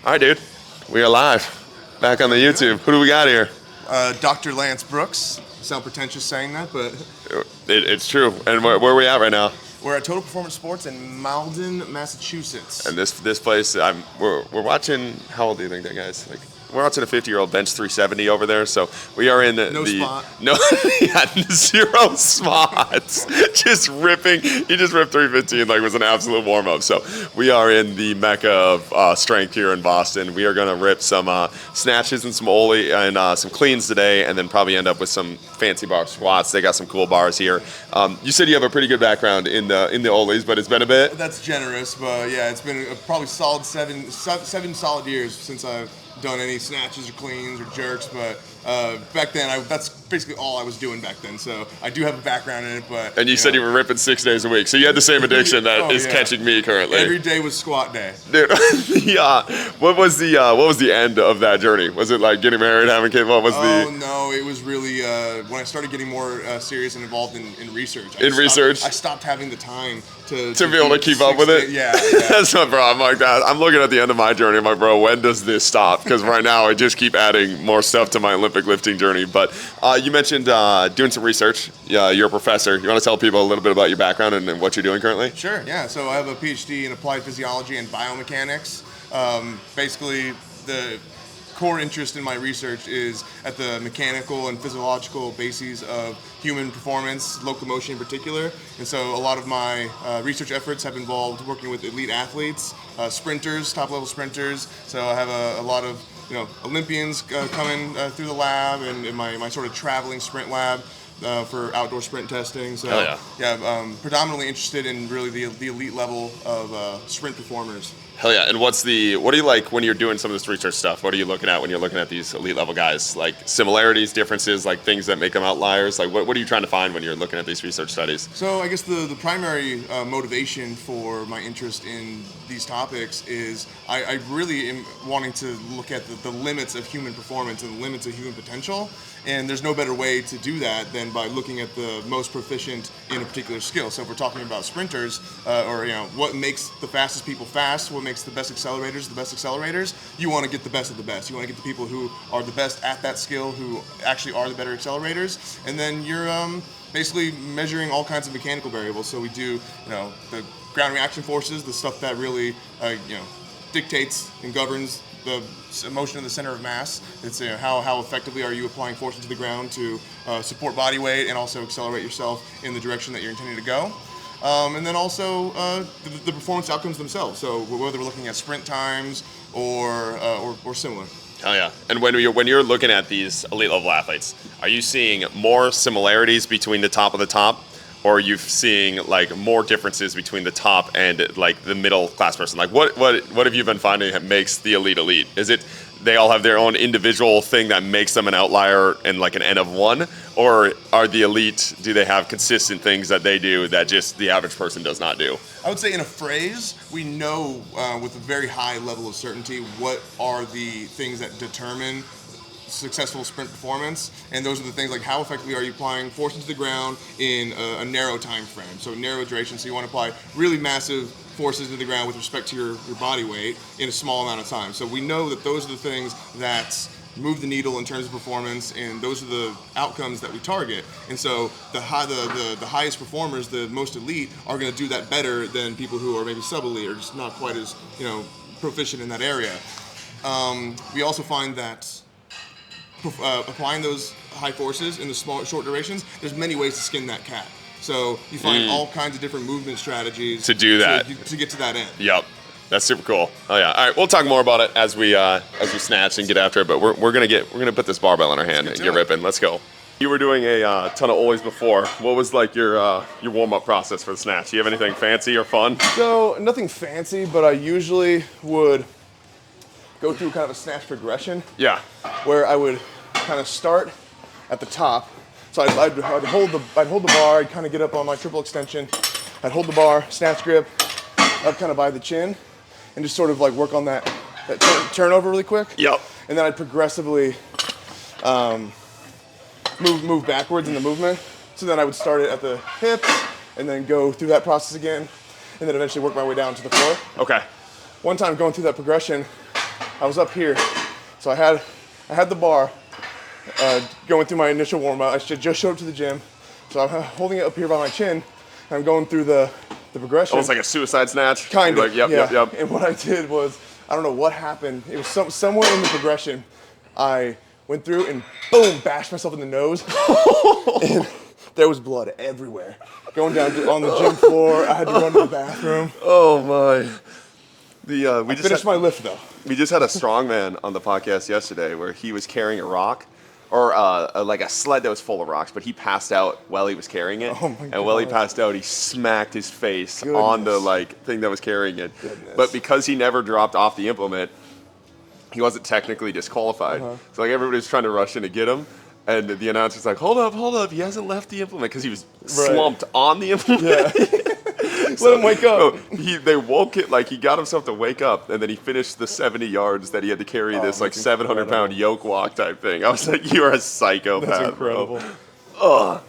All right, dude. We are live. Back on the YouTube. Who do we got here? Dr. Lance Brooks. Sound pretentious saying that, but It's true. And where are we at right now? we're at Total Performance Sports in Malden, Massachusetts. And this place, we're watching. How old do you think that guy's? Like, we're watching a 50-year-old bench 370 over there. So we are in No spot. No, yeah, 0 spots. Just ripping. He just ripped 315 like it was an absolute warm up. So we are in the mecca of strength here in Boston. We are gonna rip some snatches and some ollie and some cleans today, and then probably end up with some fancy bar squats. They got some cool bars here. You said you have a pretty good background in the ollies, but it's been a bit. That's generous, but yeah, it's been probably solid seven solid years since I've done any snatches or cleans or jerks, but back then that's basically all I was doing back then. So I do have a background in it, but and you said you were ripping 6 days a week, so you had the same addiction that is catching me currently. Every day was squat day. Dude, yeah. What was the end of that journey? Was it like getting married, having kids? What was Oh no, it was really when I started getting more serious and involved in research. I stopped having the time to be able to keep up with it. Yeah. That's not, bro. I'm like that. I'm looking at the end of my journey. I'm like, bro, when does this stop? Because right now I just keep adding more stuff to my Olympic lifting journey. But you mentioned doing some research. Yeah, you're a professor. You want to tell people a little bit about your background and what you're doing currently? Sure. Yeah. So I have a PhD in applied physiology and biomechanics. Basically, the core interest in my research is at the mechanical and physiological bases of human performance, locomotion in particular. And so a lot of my research efforts have involved working with elite athletes, sprinters, top-level sprinters. So I have a lot of Olympians coming through the lab and in my sort of traveling sprint lab for outdoor sprint testing. So predominantly interested in really the elite level of sprint performers. Hell yeah. And what do you like when you're doing some of this research stuff? What are you looking at when you're looking at these elite level guys? Like similarities, differences, like things that make them outliers? Like what are you trying to find when you're looking at these research studies? So I guess the primary motivation for my interest in these topics is I really am wanting to look at the limits of human performance and the limits of human potential. And there's no better way to do that than by looking at the most proficient in a particular skill. So if we're talking about sprinters, or what makes the fastest people fast, what makes the best accelerators, you want to get the best of the best. You want to get the people who are the best at that skill, who actually are the better accelerators. And then you're basically measuring all kinds of mechanical variables. So we do, the ground reaction forces, the stuff that really, dictates and governs the motion in the center of mass. It's how effectively are you applying force into the ground to support body weight and also accelerate yourself in the direction that you're intending to go. And then also the performance outcomes themselves. So whether we're looking at sprint times or similar. Oh yeah. And when you're looking at these elite level athletes, are you seeing more similarities between the top of the top? Or are you seeing like more differences between the top and like the middle class person? Like what have you been finding that makes the elite? Is it they all have their own individual thing that makes them an outlier and like an N of one? Or are the elite, do they have consistent things that they do that just the average person does not do? I would say in a phrase, we know with a very high level of certainty what are the things that determine successful sprint performance, and those are the things like how effectively are you applying force into the ground in a narrow time frame. So narrow duration, so you want to apply really massive forces into the ground with respect to your body weight in a small amount of time. So we know that those are the things that move the needle in terms of performance, and those are the outcomes that we target. And so the highest performers, the most elite, are going to do that better than people who are maybe sub-elite or just not quite as proficient in that area. We also find that applying those high forces in the short durations, there's many ways to skin that cat. So you find all kinds of different movement strategies to do that to get to that end. Yep, that's super cool. Oh yeah. All right, we'll talk more about it as we snatch and get after it. But we're gonna put this barbell in our hand and get ripping. Let's go. You were doing a ton of ollies before. What was like your warm up process for the snatch? Do you have anything fancy or fun? So nothing fancy, but I usually would go through kind of a snatch progression. Yeah. Where I would kind of start at the top. So I'd hold the bar, I'd kind of get up on my triple extension. I'd hold the bar, snatch grip, up kind of by the chin, and just sort of like work on that turnover really quick. Yep. And then I'd progressively move backwards in the movement. So then I would start it at the hips and then go through that process again, and then eventually work my way down to the floor. Okay. One time going through that progression, I was up here, so I had the bar going through my initial warm up. I just showed up to the gym, so I'm holding it up here by my chin, and I'm going through the progression. Almost like a suicide snatch. Kind of. Like, yep. And what I did was, I don't know what happened. It was somewhere in the progression, I went through and boom, bashed myself in the nose, and there was blood everywhere. Going down on the gym floor, I had to run to the bathroom. Oh my. We just finished my lift though. We just had a strongman on the podcast yesterday where he was carrying a rock, or like a sled that was full of rocks, but he passed out while he was carrying it. Oh my God. And while he passed out, he smacked his face Goodness. on the thing that was carrying it. Goodness. But because he never dropped off the implement, he wasn't technically disqualified. So everybody was trying to rush in to get him. And the announcer's like, hold up, he hasn't left the implement, because he was slumped on the implement. Yeah. Let him wake up. They woke it, he got himself to wake up, and then he finished the 70 yards that he had to carry this 700-pound yoke walk type thing. I was like, you are a psychopath. That's incredible. Ugh.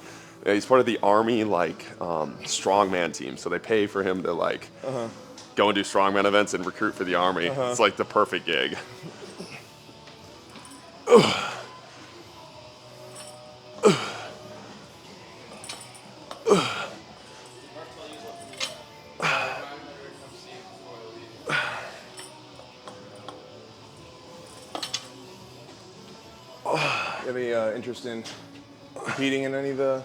Yeah, he's part of the Army strongman team, so they pay for him to go and do strongman events and recruit for the Army. It's like the perfect gig. You have any interest in competing in any of the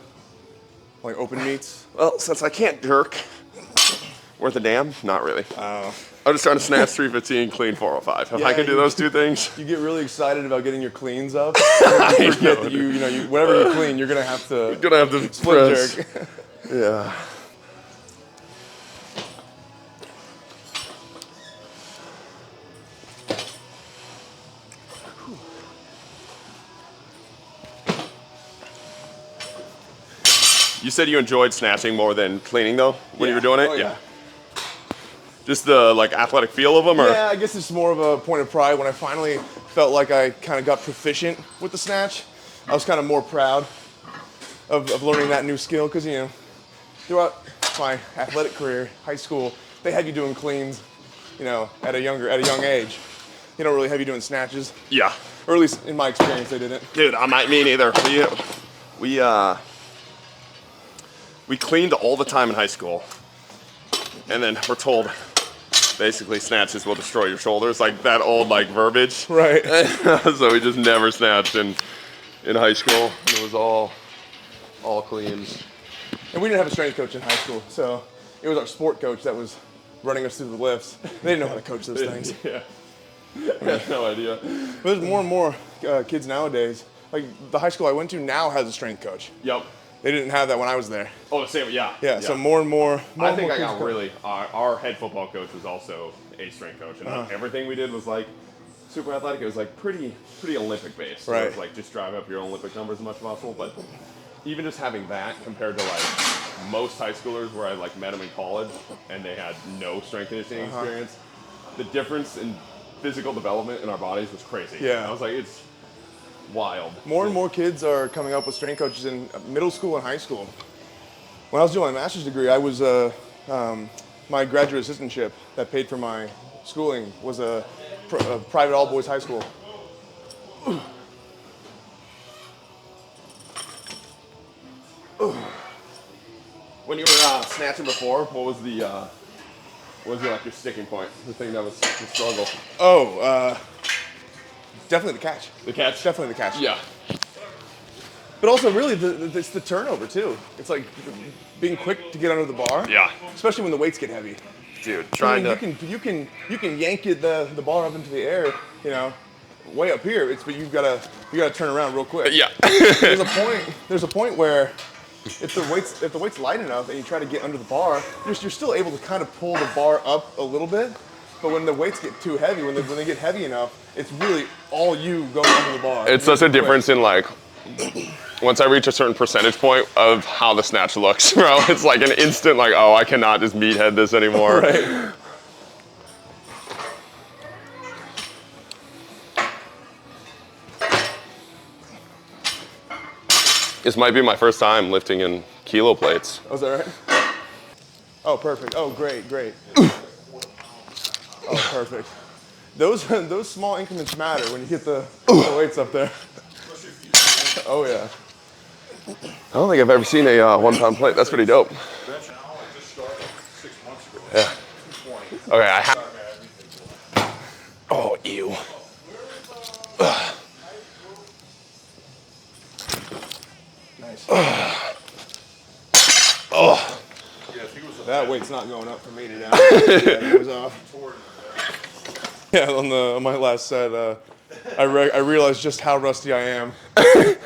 open meets? Well, since I can't jerk worth a damn, not really. Oh. I'm just trying to snatch 315, clean 405. If I can do those two things. You get really excited about getting your cleans up. You forget that you whatever you clean, you're gonna have to split press. jerk. Yeah. You said you enjoyed snatching more than cleaning, though, when you were doing it? Oh, yeah. Just the athletic feel of them, or? Yeah, I guess it's more of a point of pride when I finally felt like I kind of got proficient with the snatch. I was kind of more proud of learning that new skill, because throughout my athletic career, high school, they had you doing cleans, at a young age. They don't really have you doing snatches. Yeah. Or at least in my experience, they didn't. Dude, me neither. We cleaned all the time in high school, and then we're told basically snatches will destroy your shoulders, like that old verbiage. Right. So we just never snatched in high school. It was all cleans. And we didn't have a strength coach in high school, so it was our sport coach that was running us through the lifts. They didn't know how to coach those things. Yeah. I had no idea. But there's more and more kids nowadays. Like the high school I went to now has a strength coach. Yep. They didn't have that when I was there. Oh, the same, yeah. Yeah, so more and more. I think I got really, our head football coach was also a strength coach, and everything we did was super athletic. It was pretty Olympic based. So right. It was just drive up your own Olympic numbers as much as possible. But even just having that compared to most high schoolers where I met them in college and they had no strength conditioning experience, the difference in physical development in our bodies was crazy. Yeah. I was like, it's wild. More and more kids are coming up with strength coaches in middle school and high school. When I was doing my master's degree, I was my graduate assistantship that paid for my schooling was a private all boys high school. When you were snatching before, what was your sticking point? The thing that was the struggle? Definitely the catch. The catch? Definitely the catch. Yeah. But also really it's the turnover too. It's being quick to get under the bar. Yeah. Especially when the weights get heavy. Dude, you can yank the bar up into the air, way up here. But you gotta turn around real quick. Yeah. There's a point where if the weight's light enough and you try to get under the bar, you're still able to kind of pull the bar up a little bit. But when the weights get too heavy, when they get heavy enough, it's really all you going under the bar. It's such a difference in once I reach a certain percentage point of how the snatch looks, bro. It's like an instant I cannot just meathead this anymore. Right. This might be my first time lifting in kilo plates. Oh, is that right? Oh, perfect. Oh, great. Oh, perfect. those small increments matter when you get the weights up there. Oh yeah. I don't think I've ever seen a 1 pound plate. That's pretty dope. Yeah. Okay, I have. Oh, ew. Nice. Oh. That weight's not going up for me today. It was off. Yeah, on my last set, I realized just how rusty I am. I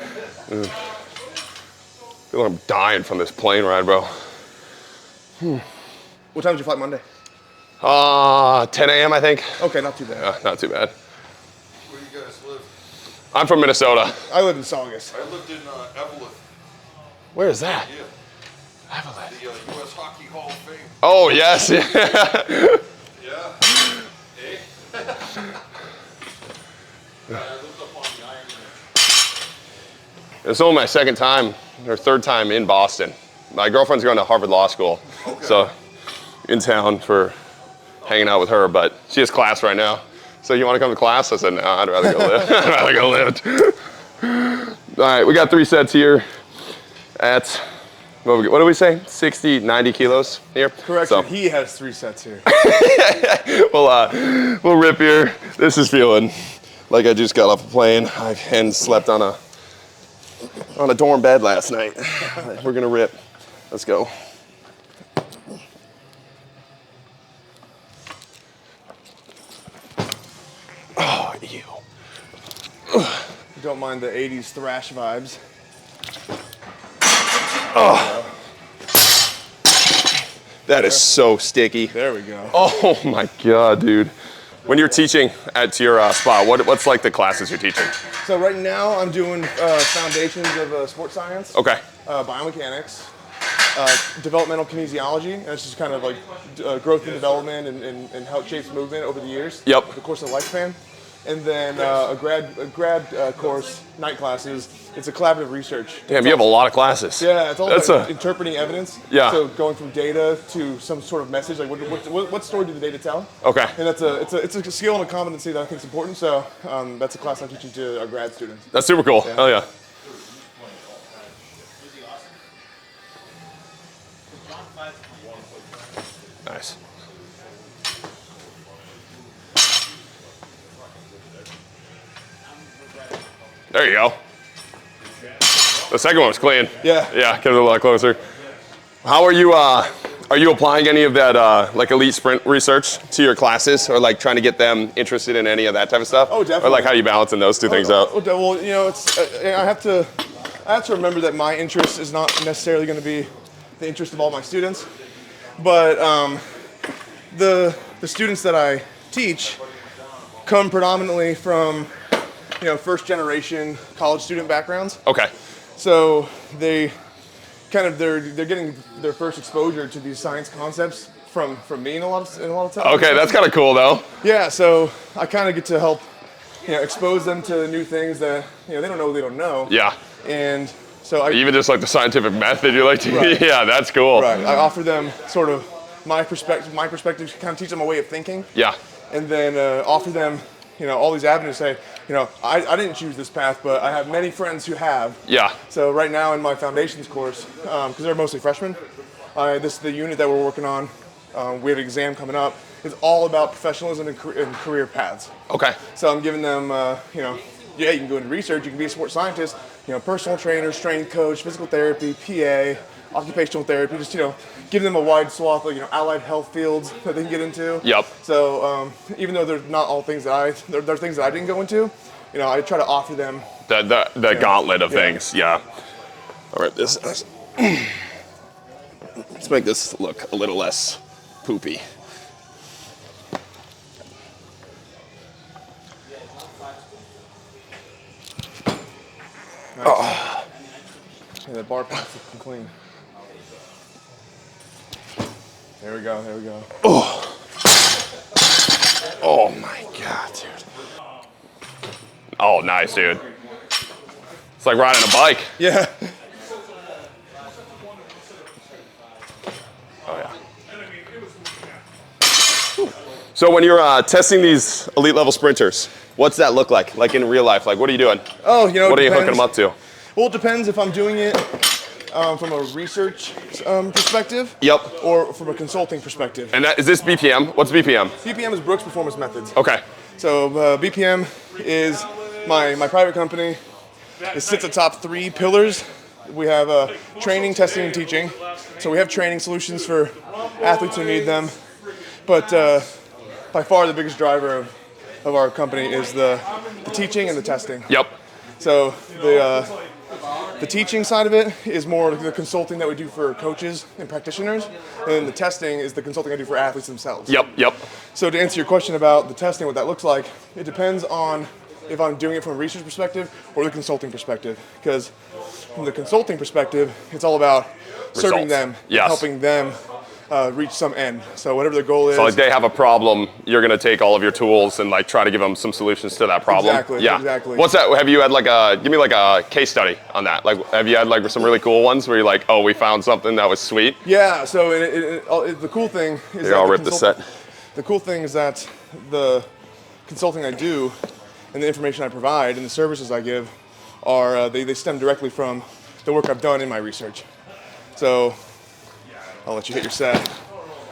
feel like I'm dying from this plane ride, bro. What time did you flight Monday? 10 a.m. I think. Okay, not too bad. Not too bad. Where do you guys live? I'm from Minnesota. I live in Saugus. I lived in Evelyn. Where is that? Yeah. Evelyn. The U.S. Hockey Hall of Fame. Oh, yes. Yeah. Hey. I lived up on the Iron Man. It's only my second time, or third time in Boston. My girlfriend's going to Harvard Law School. Okay. So, in town for hanging out with her, but she has class right now. So, you want to come to class? I said, no, I'd rather go lift. I'd rather go lift. All right, we got 3 sets here at, what do we say? 60, 90 kilos here? Correct. So, He has 3 sets here. we'll rip here. This is feeling like I just got off a plane and slept on a dorm bed last night. We're gonna rip. Let's go. Oh, ew. Don't mind the 80s thrash vibes. Oh. That is so sticky. There we go. Oh my God, dude. When you're teaching at your spa, what's like the classes you're teaching? So right now I'm doing foundations of sports science, Okay. biomechanics, developmental kinesiology, and it's just kind of like growth and development and how it shapes movement over the years. Yep. The course of the lifespan. And then a grad course, night classes. It's a collaborative research. Damn, you have a lot of classes. Yeah, it's all That's about interpreting evidence. Yeah. So going from data to some sort of message, like what story did the data tell? Okay. And it's a skill and a competency that I think is important. So that's a class I'm teaching to our grad students. That's super cool. Yeah. Hell yeah. Nice. There you go. The second one was clean. Yeah. Yeah, get a lot closer. How are you applying any of that like elite sprint research to your classes, or like trying to get them interested in any of that type of stuff? Oh, definitely. Or like how you balancing those two things out? Well, you know, it's I have to remember that my interest is not necessarily going to be the interest of all my students, but the students that I teach come predominantly from first generation college student backgrounds. Okay. So they're getting their first exposure to these science concepts from me in a lot of times. Okay, that's kind of cool though. Yeah, so I kind of get to help expose them to new things that they don't know. Yeah. And so Even just like the scientific method, you're like, Right. Yeah, that's cool. Right. I offer them sort of my perspective to kind of teach them a way of thinking. Yeah. And then offer them all these avenues. Say I didn't choose this path, but I have many friends who have. Yeah. So right now in my foundations course, because they're mostly freshmen, the unit that we're working on, we have an exam coming up, is all about professionalism and career paths. Okay. So I'm giving them, you can go into research, you can be a sports scientist, personal trainer, strength coach, physical therapy, PA, occupational therapy, just, give them a wide swath of, allied health fields that they can get into. Yep. So even though they're not all things that they're things that I didn't go into, I try to offer them. The gauntlet of Yeah. things, yeah. All right, let's make this look a little less poopy. Nice. Oh. Yeah, the bar path is clean. There we go. Oh my God, dude. Oh, nice, dude. It's like riding a bike. Yeah. So when you're testing these elite level sprinters, what's that look like? Like in real life, like what are you doing? Oh, you know, what are you hooking them up to? Well, it depends if I'm doing it from a research perspective. Yep. Or from a consulting perspective. And is this BPM? What's BPM? BPM is Brooks Performance Methods. Okay. So BPM is my private company. It sits atop 3 pillars. We have training, testing, and teaching. So we have training solutions for athletes who need them. But by far the biggest driver of our company is the teaching and the testing. Yep. So the teaching side of it is more the consulting that we do for coaches and practitioners, and then the testing is the consulting I do for athletes themselves. Yep. So to answer your question about the testing, what that looks like, it depends on if I'm doing it from a research perspective or the consulting perspective. Because from the consulting perspective, it's all about serving them, helping them reach some end. So whatever the goal is. So like they have a problem, you're gonna take all of your tools and like try to give them some solutions to that problem. Exactly. What's that? Have you had like give me like a case study on that? Like, have you had like some really cool ones where you're like, oh, we found something that was sweet? Yeah. So the cool thing is I'll rip the set. The cool thing is that the consulting I do and the information I provide and the services I give are they stem directly from the work I've done in my research. So I'll let you hit your set.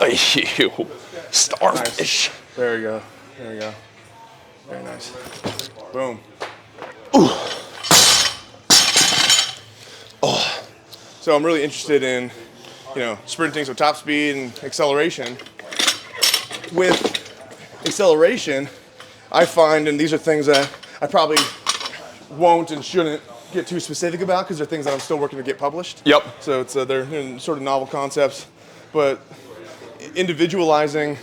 You starfish. Nice. There you go. There you go. Very nice. Boom. Ooh. Oh. So I'm really interested in, sprinting, so top speed and acceleration. With acceleration, I find, and these are things that I probably won't and shouldn't get too specific about because they're things that I'm still working to get published. Yep. So it's they're sort of novel concepts, but individualizing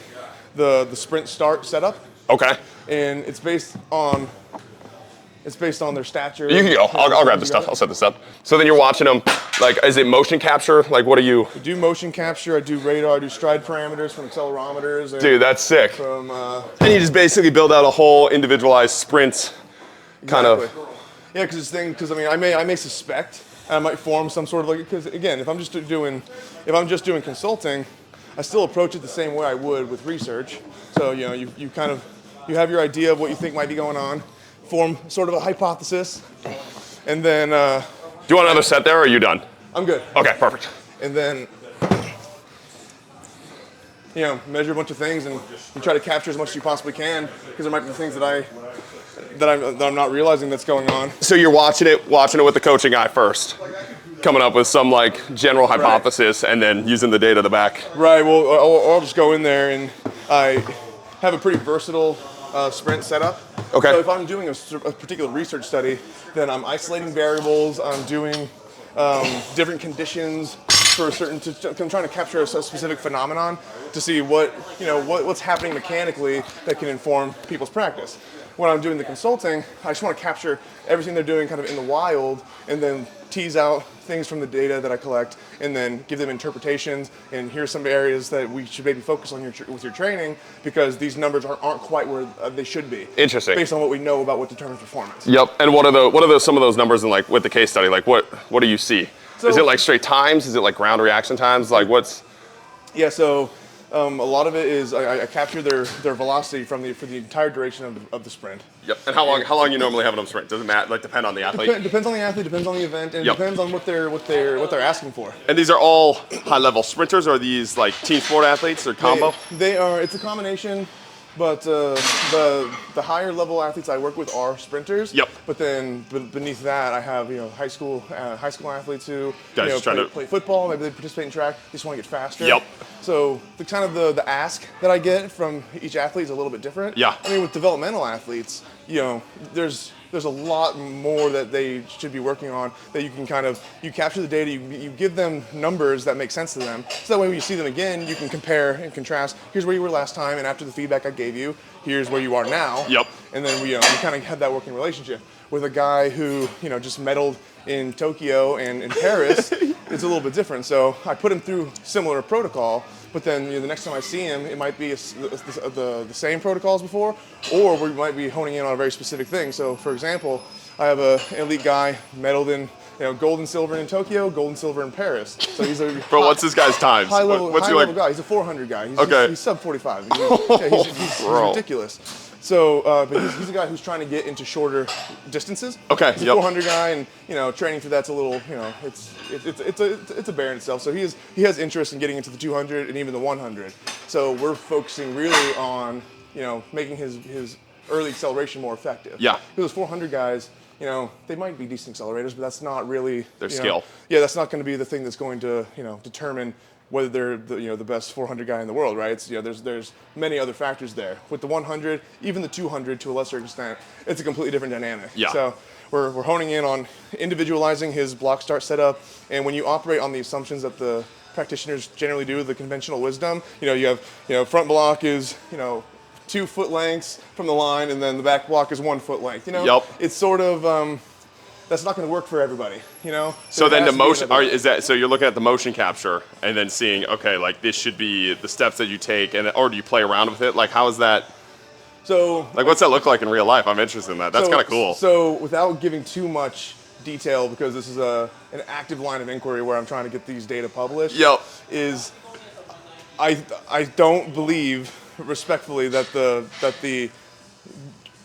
the sprint start setup. Okay. And it's based on their stature. You can go. I'll grab this stuff. I'll set this up. So then you're watching them. Like, is it motion capture? Like, what are you? I do motion capture. I do radar. I do stride parameters from accelerometers. And dude, that's sick. From and you just basically build out a whole individualized sprint, kind of. Yeah, because I mean, I may suspect, and I might form some sort of because again, if I'm just doing consulting, I still approach it the same way I would with research. So you have your idea of what you think might be going on, form sort of a hypothesis, and then. Do you want another set there, or are you done? I'm good. Okay, perfect. And then. Measure a bunch of things and you try to capture as much as you possibly can because there might be things that I'm not realizing that's going on. So you're watching it with the coaching guy first, coming up with some like general hypothesis and then using the data to back. Right. Well, or I'll just go in there and I have a pretty versatile sprint setup. Okay. So if I'm doing a particular research study, then I'm isolating variables. I'm doing different conditions for I'm trying to capture a specific phenomenon to see what's happening mechanically that can inform people's practice. When I'm doing the consulting, I just want to capture everything they're doing kind of in the wild and then tease out things from the data that I collect and then give them interpretations and here's some areas that we should maybe focus on with your training because these numbers aren't quite where they should be. Interesting. Based on what we know about what determines performance. Yep. And what are some of those numbers in like with the case study? Like what do you see? So, is it like straight times? Is it like ground reaction times? Like what's? Yeah. So a lot of it is I capture their velocity for the entire duration of the sprint. Yep. And how long you normally have them sprint? Does it matter? Like depend on the athlete. Depends on the athlete. Depends on the event, and depends on what they're asking for. And these are all high level sprinters, or are these like team sport athletes or combo? They are. It's a combination. But the higher level athletes I work with are sprinters. Yep. But then beneath that, I have high school athletes who play football. Maybe they participate in track. They just want to get faster. Yep. So the ask that I get from each athlete is a little bit different. Yeah. I mean, with developmental athletes, there's a lot more that they should be working on that you can you capture the data, you give them numbers that make sense to them. So that way when you see them again, you can compare and contrast. Here's where you were last time, and after the feedback I gave you, here's where you are now. Yep. And then we kind of have that working relationship. With a guy who, just medaled in Tokyo and in Paris, it's a little bit different. So I put him through similar protocol, but then the next time I see him, it might be the same protocol as before, or we might be honing in on a very specific thing. So for example, I have an elite guy medaled in gold and silver in Tokyo, gold and silver in Paris. So he's a Bro, what's this guy's times? high level, What's high he level like? guy. He's a 400 guy. Okay. He's sub 45. He's Bro. ridiculous. So, but he's a guy who's trying to get into shorter distances. Okay, He's a yep. 400 guy, and training for that's a little, it's a bear in itself. So he has interest in getting into the 200 and even the 100. So we're focusing really on making his early acceleration more effective. Yeah. Because those 400 guys, they might be decent accelerators, but that's not really Their skill. Yeah, that's not going to be the thing that's going to determine whether they're the best 400 guy in the world, right? It's, there's many other factors there. With the 100, even the 200 to a lesser extent, it's a completely different dynamic. Yeah. So we're honing in on individualizing his block start setup, and when you operate on the assumptions that the practitioners generally do, the conventional wisdom, you have front block is 2 foot lengths from the line, and then the back block is 1 foot length. Yep. It's sort of that's not going to work for everybody, So then there the has to be motion, another- is that, so you're looking at the motion capture and then seeing, okay, like this should be the steps that you take, or do you play around with it? Like how is that, So like what's that look like in real life? I'm interested in that. That's kind of cool. So without giving too much detail, because this is an active line of inquiry where I'm trying to get these data published, Yep. is I don't believe respectfully that the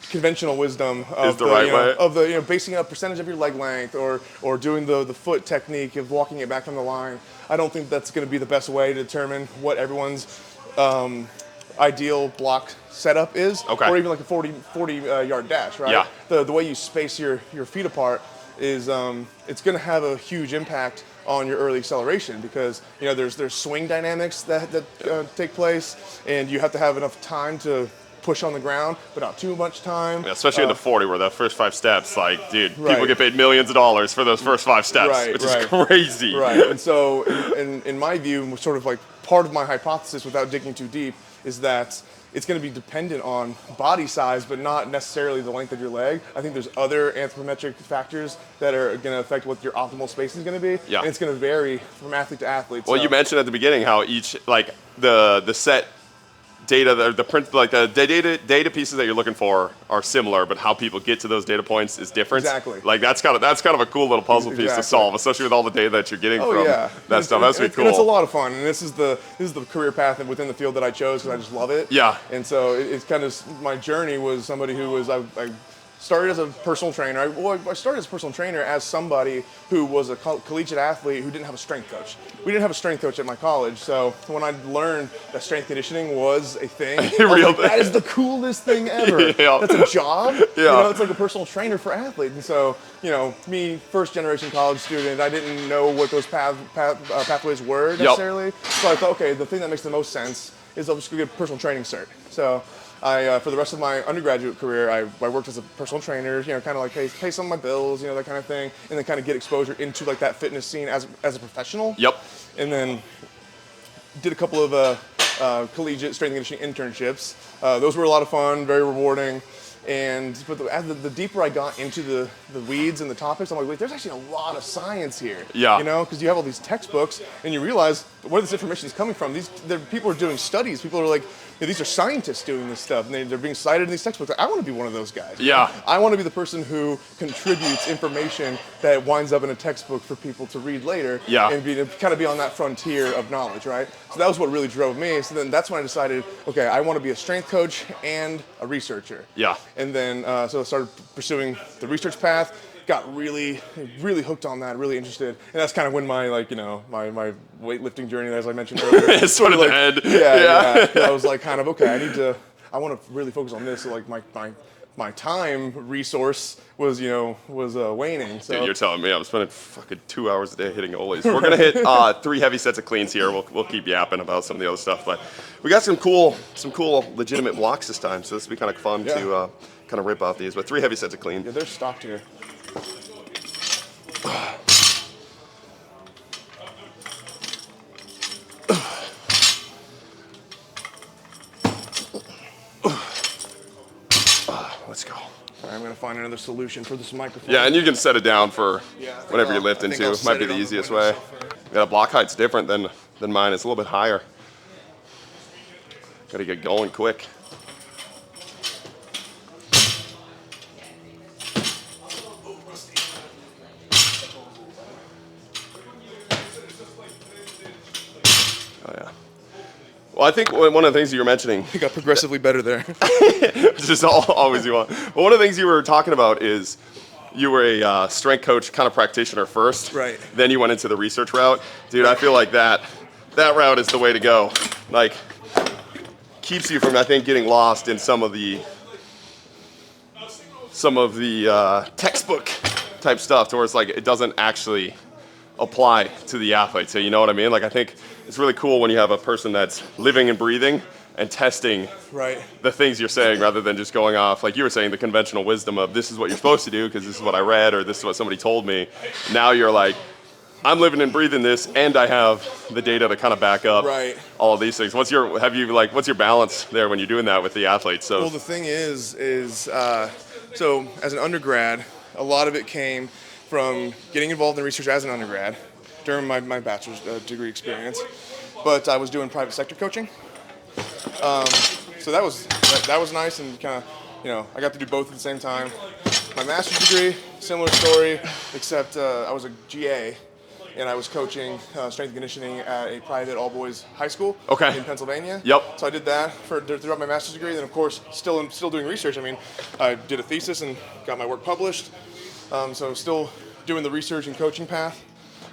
conventional wisdom of Is the right way? of the basing a percentage of your leg length or doing the foot technique of walking it back from the line. I don't think that's going to be the best way to determine what everyone's ideal block setup is, Okay. or even like a 40 yard dash, right? Yeah. The way you space your feet apart is it's going to have a huge impact on your early acceleration, because there's swing dynamics that take place, and you have to have enough time to push on the ground, but not too much time. Yeah, especially in the 40, where that first 5 steps, like, dude, people Right. get paid millions of dollars for those first 5 steps, Right, which right. is crazy. Right, and so in my view, sort of like part of my hypothesis, without digging too deep, is that it's going to be dependent on body size, but not necessarily the length of your leg. I think there's other anthropometric factors that are going to affect what your optimal spacing is going to be, Yeah. and it's going to vary from athlete to athlete. Well, so. you mentioned at the beginning how each, like, the set data, the print, like the data pieces that you're looking for are similar, but how people get to those data points is different. Exactly. Like that's kind of a cool little puzzle piece to Exactly. solve, especially with all the data that you're getting Oh from yeah, that stuff. That's pretty cool. And it's a lot of fun, and this is the career path within the field that I chose because I just love it. Yeah. And so it's kind of my journey was somebody who was I started as a personal trainer. I started as a personal trainer as somebody who was a collegiate athlete who didn't have a strength coach. We didn't have a strength coach at my college, so when I learned that strength conditioning was a thing, I was Real like, thing. that is the coolest thing ever. Yeah. That's a job. Yeah. It's like a personal trainer for athletes. And so, me, first generation college student, I didn't know what those pathways were necessarily. So I thought, okay, the thing that makes the most sense is I'll just go get a personal training cert. So I, for the rest of my undergraduate career, I worked as a personal trainer, kind of like pay some of my bills, that kind of thing, and then kind of get exposure into like that fitness scene as a professional. Yep. And then did a couple of collegiate strength and conditioning internships. Those were a lot of fun, very rewarding. But as the deeper I got into the weeds and the topics, I'm like, wait, there's actually a lot of science here. Yeah. Because you have all these textbooks, and you realize where this information is coming from. People are doing studies. People are like, these are scientists doing this stuff, and they're being cited in these textbooks. I want to be one of those guys. Yeah. I want to be the person who contributes information that winds up in a textbook for people to read later. Yeah. And kind of be on that frontier of knowledge, right? So that was what really drove me. So then that's when I decided, okay, I want to be a strength coach and a researcher. Yeah. And then so I started pursuing the research path. Got really hooked on that, really interested, and that's kind of when my my weightlifting journey, as I mentioned earlier, It's sort of the end. Yeah. I was like, kind of, okay, I want to really focus on this. So like my time resource was waning. So Dude, you're telling me I'm spending fucking 2 hours a day hitting ollies. We're gonna hit 3 heavy sets of cleans here. We'll keep yapping about some of the other stuff, but we got some cool legitimate blocks this time. So this will be kind of fun to kind of rip off these. But 3 heavy sets of clean. yeah, they're stocked here. Let's go. All right, I'm gonna find another solution for this microphone. Yeah, and you can set it down for Yeah, I think whatever you I'll- lift I think into. I'll Might set be it the on the easiest window way. software. Yeah, the block height's different than mine. It's a little bit higher. Got to get going quick. Well, I think one of the things you were mentioning, He got progressively better there. which is always you want. But one of the things you were talking about is you were a strength coach kind of practitioner first. Right. Then you went into the research route. Dude, I feel like that route is the way to go. Like, keeps you from, I think, getting lost in some of the textbook type stuff to where it's like it doesn't actually apply to the athlete. So you know what I mean? Like, I think it's really cool when you have a person that's living and breathing and testing Right. the things you're saying rather than just going off, like you were saying, the conventional wisdom of this is what you're supposed to do because this is what I read or this is what somebody told me. Now you're like, I'm living and breathing this and I have the data to kind of back up Right. all of these things. What's your balance there when you're doing that with the athletes? So Well, the thing is so as an undergrad, a lot of it came from getting involved in research as an undergrad during my bachelor's degree experience. But I was doing private sector coaching. So that was nice and kind of, I got to do both at the same time. My master's degree, similar story, except I was a GA and I was coaching strength and conditioning at a private all-boys high school in Pennsylvania. Yep. So I did that throughout my master's degree. Then, of course, still doing research. I mean, I did a thesis and got my work published. So still doing the research and coaching path.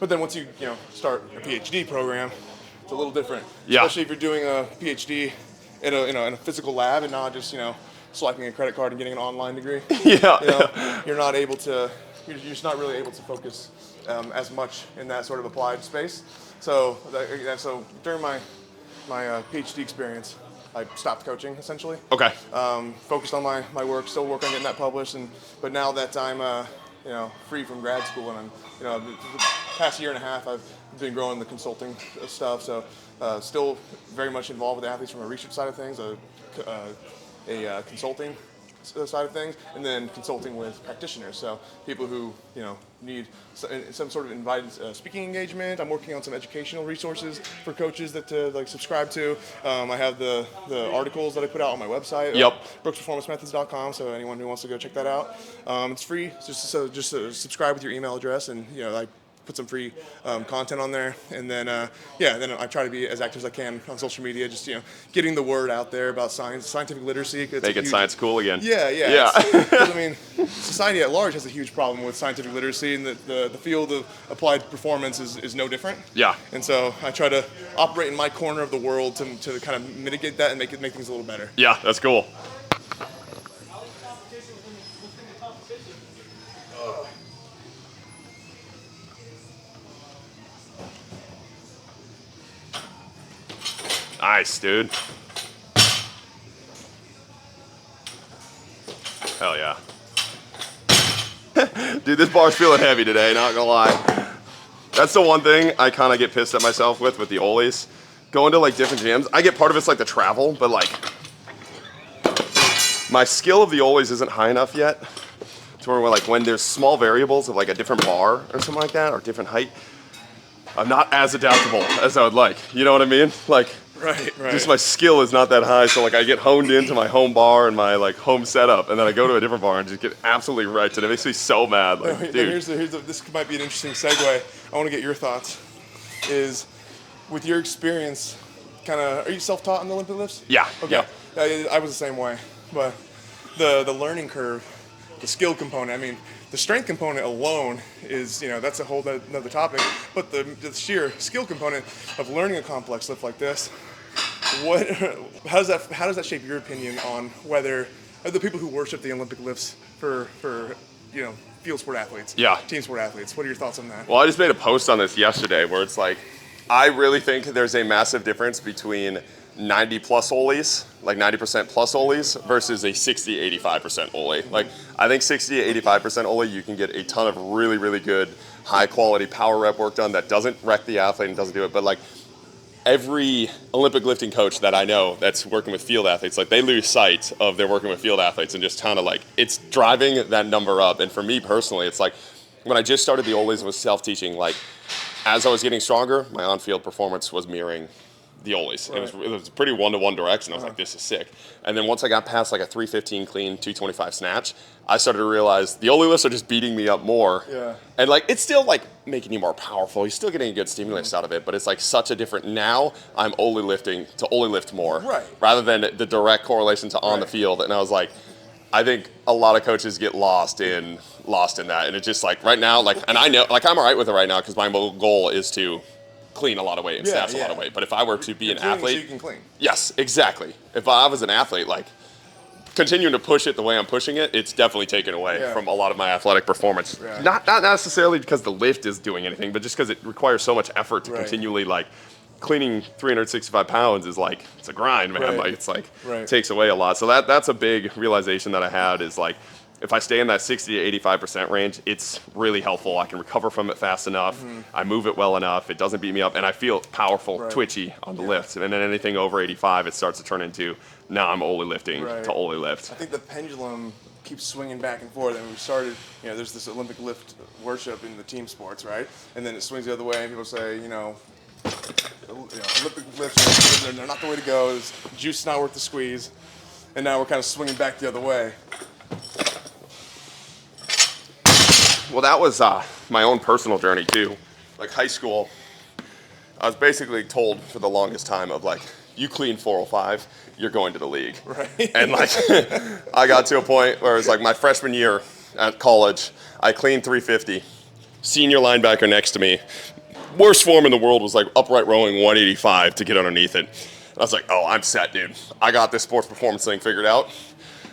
But then once you start a PhD program, it's a little different. Yeah. Especially if you're doing a PhD in a physical lab and not just swiping a credit card and getting an online degree. You're not able to. You're just not really able to focus as much in that sort of applied space. So during my PhD experience, I stopped coaching essentially. Okay. Focused on my work, still working on getting that published, but now that I'm free from grad school and I'm the past year and a half I've been growing the consulting stuff. So still very much involved with athletes from a research side of things, a consulting side of things, and then consulting with practitioners. So people who need some sort of invited speaking engagement. I'm working on some educational resources for coaches that to subscribe to. I have the articles that I put out on my website. Yep. brooksperformancemethods.com. So anyone who wants to go check that out, it's free. Just subscribe with your email address, and I put some free content on there, and then then I try to be as active as I can on social media, just getting the word out there about science, scientific literacy. Making science cool again. Yeah. I mean, society at large has a huge problem with scientific literacy, and the field of applied performance is no different. Yeah. And so I try to operate in my corner of the world to kind of mitigate that and make things a little better. Yeah, that's cool. Nice, dude. Hell yeah. Dude, this bar's feeling heavy today, not gonna lie. That's the one thing I kind of get pissed at myself with the ollies. Going to different gyms, I get part of it's the travel, but my skill of the ollies isn't high enough yet to where when there's small variables of a different bar or something like that, or different height, I'm not as adaptable as I would like. You know what I mean? Right. Just my skill is not that high, so I get honed into my home bar and my home setup, and then I go to a different bar and just get absolutely wrecked, and it makes me so mad. Dude. This might be an interesting segue. I want to get your thoughts. Is with your experience, are you self-taught on the Olympic lifts? Yeah. Okay. Yeah. I was the same way, but the learning curve, the skill component. I mean, the strength component alone is that's a whole another topic. But the sheer skill component of learning a complex lift like this. How does that shape your opinion on whether the people who worship the Olympic lifts for field sport athletes, team sport athletes? What are your thoughts on that? Well, I just made a post on this yesterday where it's I really think there's a massive difference between 90 plus ollies, 90% plus ollies versus a 60, 85% ollie. I think 60 to 85% ollie, you can get a ton of really, really good, high quality power rep work done that doesn't wreck the athlete and doesn't do it. But every Olympic lifting coach that I know that's working with field athletes, they lose sight of they're working with field athletes and just kind of it's driving that number up. And for me personally, it's when I just started the ollies and was self-teaching, as I was getting stronger, my on-field performance was mirroring the ollies. Right. It was a pretty one-to-one direction. I was this is sick. And then once I got past a 315 clean, 225 snatch, I started to realize the ollie lifts are just beating me up more. Yeah. And it's still making you more powerful. You're still getting a good stimulus out of it, but it's like such a different. Now I'm only lifting to only lift more, Right. rather than the direct correlation to on the field. And I was like, I think a lot of coaches get lost in that, and it's just like right now, like, and I know, like, I'm all right with it right now because my goal is to clean a lot of weight and snatch a lot of weight. But if I were to be an athlete, so you can clean. yes, exactly. If I was an athlete, like, continuing to push it the way I'm pushing it, it's definitely taken away from a lot of my athletic performance. Yeah. Not necessarily because the lift is doing anything, but just because it requires so much effort to continually, like, cleaning 365 pounds is like, it's a grind, man. Like, it's like, takes away a lot. So that's a big realization that I had is like, if I stay in that 60 to 85% range, it's really helpful. I can recover from it fast enough. I move it well enough. It doesn't beat me up, and I feel powerful, twitchy on the lift. And then anything over 85, it starts to turn into, now I'm only lifting to only lift. I think the pendulum keeps swinging back and forth. And we started, there's this Olympic lift worship in the team sports, right? And then it swings the other way, and people say, Olympic lifts, they're not the way to go. Juice is not worth the squeeze. And now we're kind of swinging back the other way. Well, that was my own personal journey too. Like high school, I was basically told for the longest time of like, you clean 405, you're going to the league. Right. And like, I got to a point where it was like my freshman year at college, I cleaned 350. Senior linebacker next to me, worst form in the world was like upright rowing 185 to get underneath it. And I was like, oh, I'm set, dude. I got this sports performance thing figured out.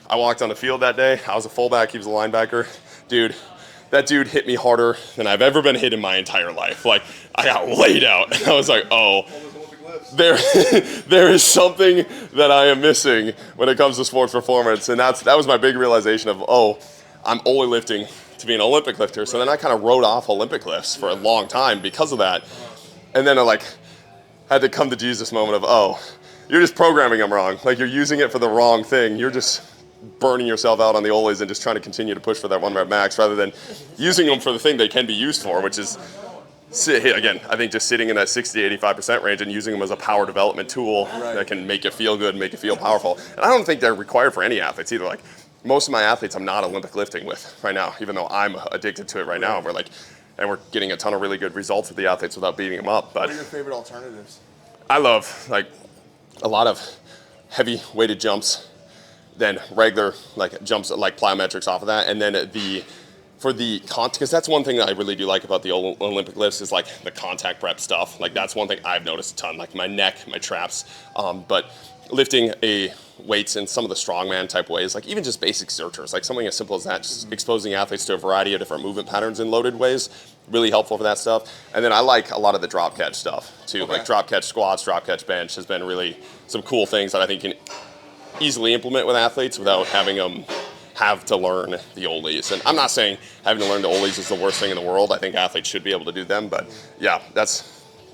I walked on the field that day. I was a fullback, he was a linebacker. Dude, that dude hit me harder than I've ever been hit in my entire life. Like, I got laid out. I was like, oh, there is something that I am missing when it comes to sports performance. And that was my big realization of, oh, I'm only lifting to be an Olympic lifter. So then I kind of wrote off Olympic lifts for a long time because of that. And then I like had to come to Jesus moment of, oh, you're just programming them wrong. Like, you're using it for the wrong thing. You're just burning yourself out on the ollies and just trying to continue to push for that 1 rep max rather than using them for the thing they can be used for, which is, again, I think just sitting in that 60 to 85% range and using them as a power development tool that can make you feel good, make you feel powerful. And I don't think they're required for any athletes either. Like, most of my athletes I'm not Olympic lifting with right now, even though I'm addicted to it right now. And we're getting a ton of really good results with the athletes without beating them up. But what are your favorite alternatives? I love like a lot of heavy weighted jumps, then regular like jumps like plyometrics off of that, and then because that's one thing that I really do like about the Olympic lifts is like the contact prep stuff. Like, that's one thing I've noticed a ton, like my neck, my traps, but lifting weights in some of the strongman type ways, like even just basic searchers, like something as simple as that, just exposing athletes to a variety of different movement patterns in loaded ways, really helpful for that stuff. And then I like a lot of the drop catch stuff too, like drop catch squats, drop catch bench has been really some cool things that I think can easily implement with athletes without having them have to learn the ollies. And I'm not saying having to learn the ollies is the worst thing in the world. I think athletes should be able to do them, but yeah, that's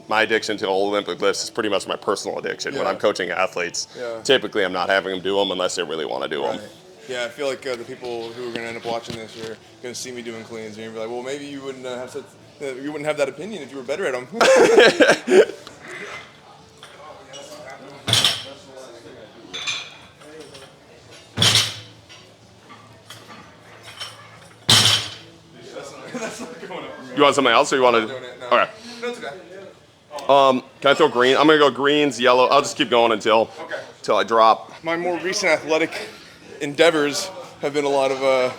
my addiction to Olympic lifts is pretty much my personal addiction. When I'm coaching athletes, typically I'm not having them do them unless they really want to do them. Yeah, I feel like the people who are going to end up watching this are going to see me doing cleans, and you're going to be like, well, maybe you wouldn't have that opinion if you were better at them. You want something else, or you want to? No. Okay. No, it's okay. Can I throw green? I'm gonna go greens, yellow. I'll just keep going until I drop. My more recent athletic endeavors have been a lot of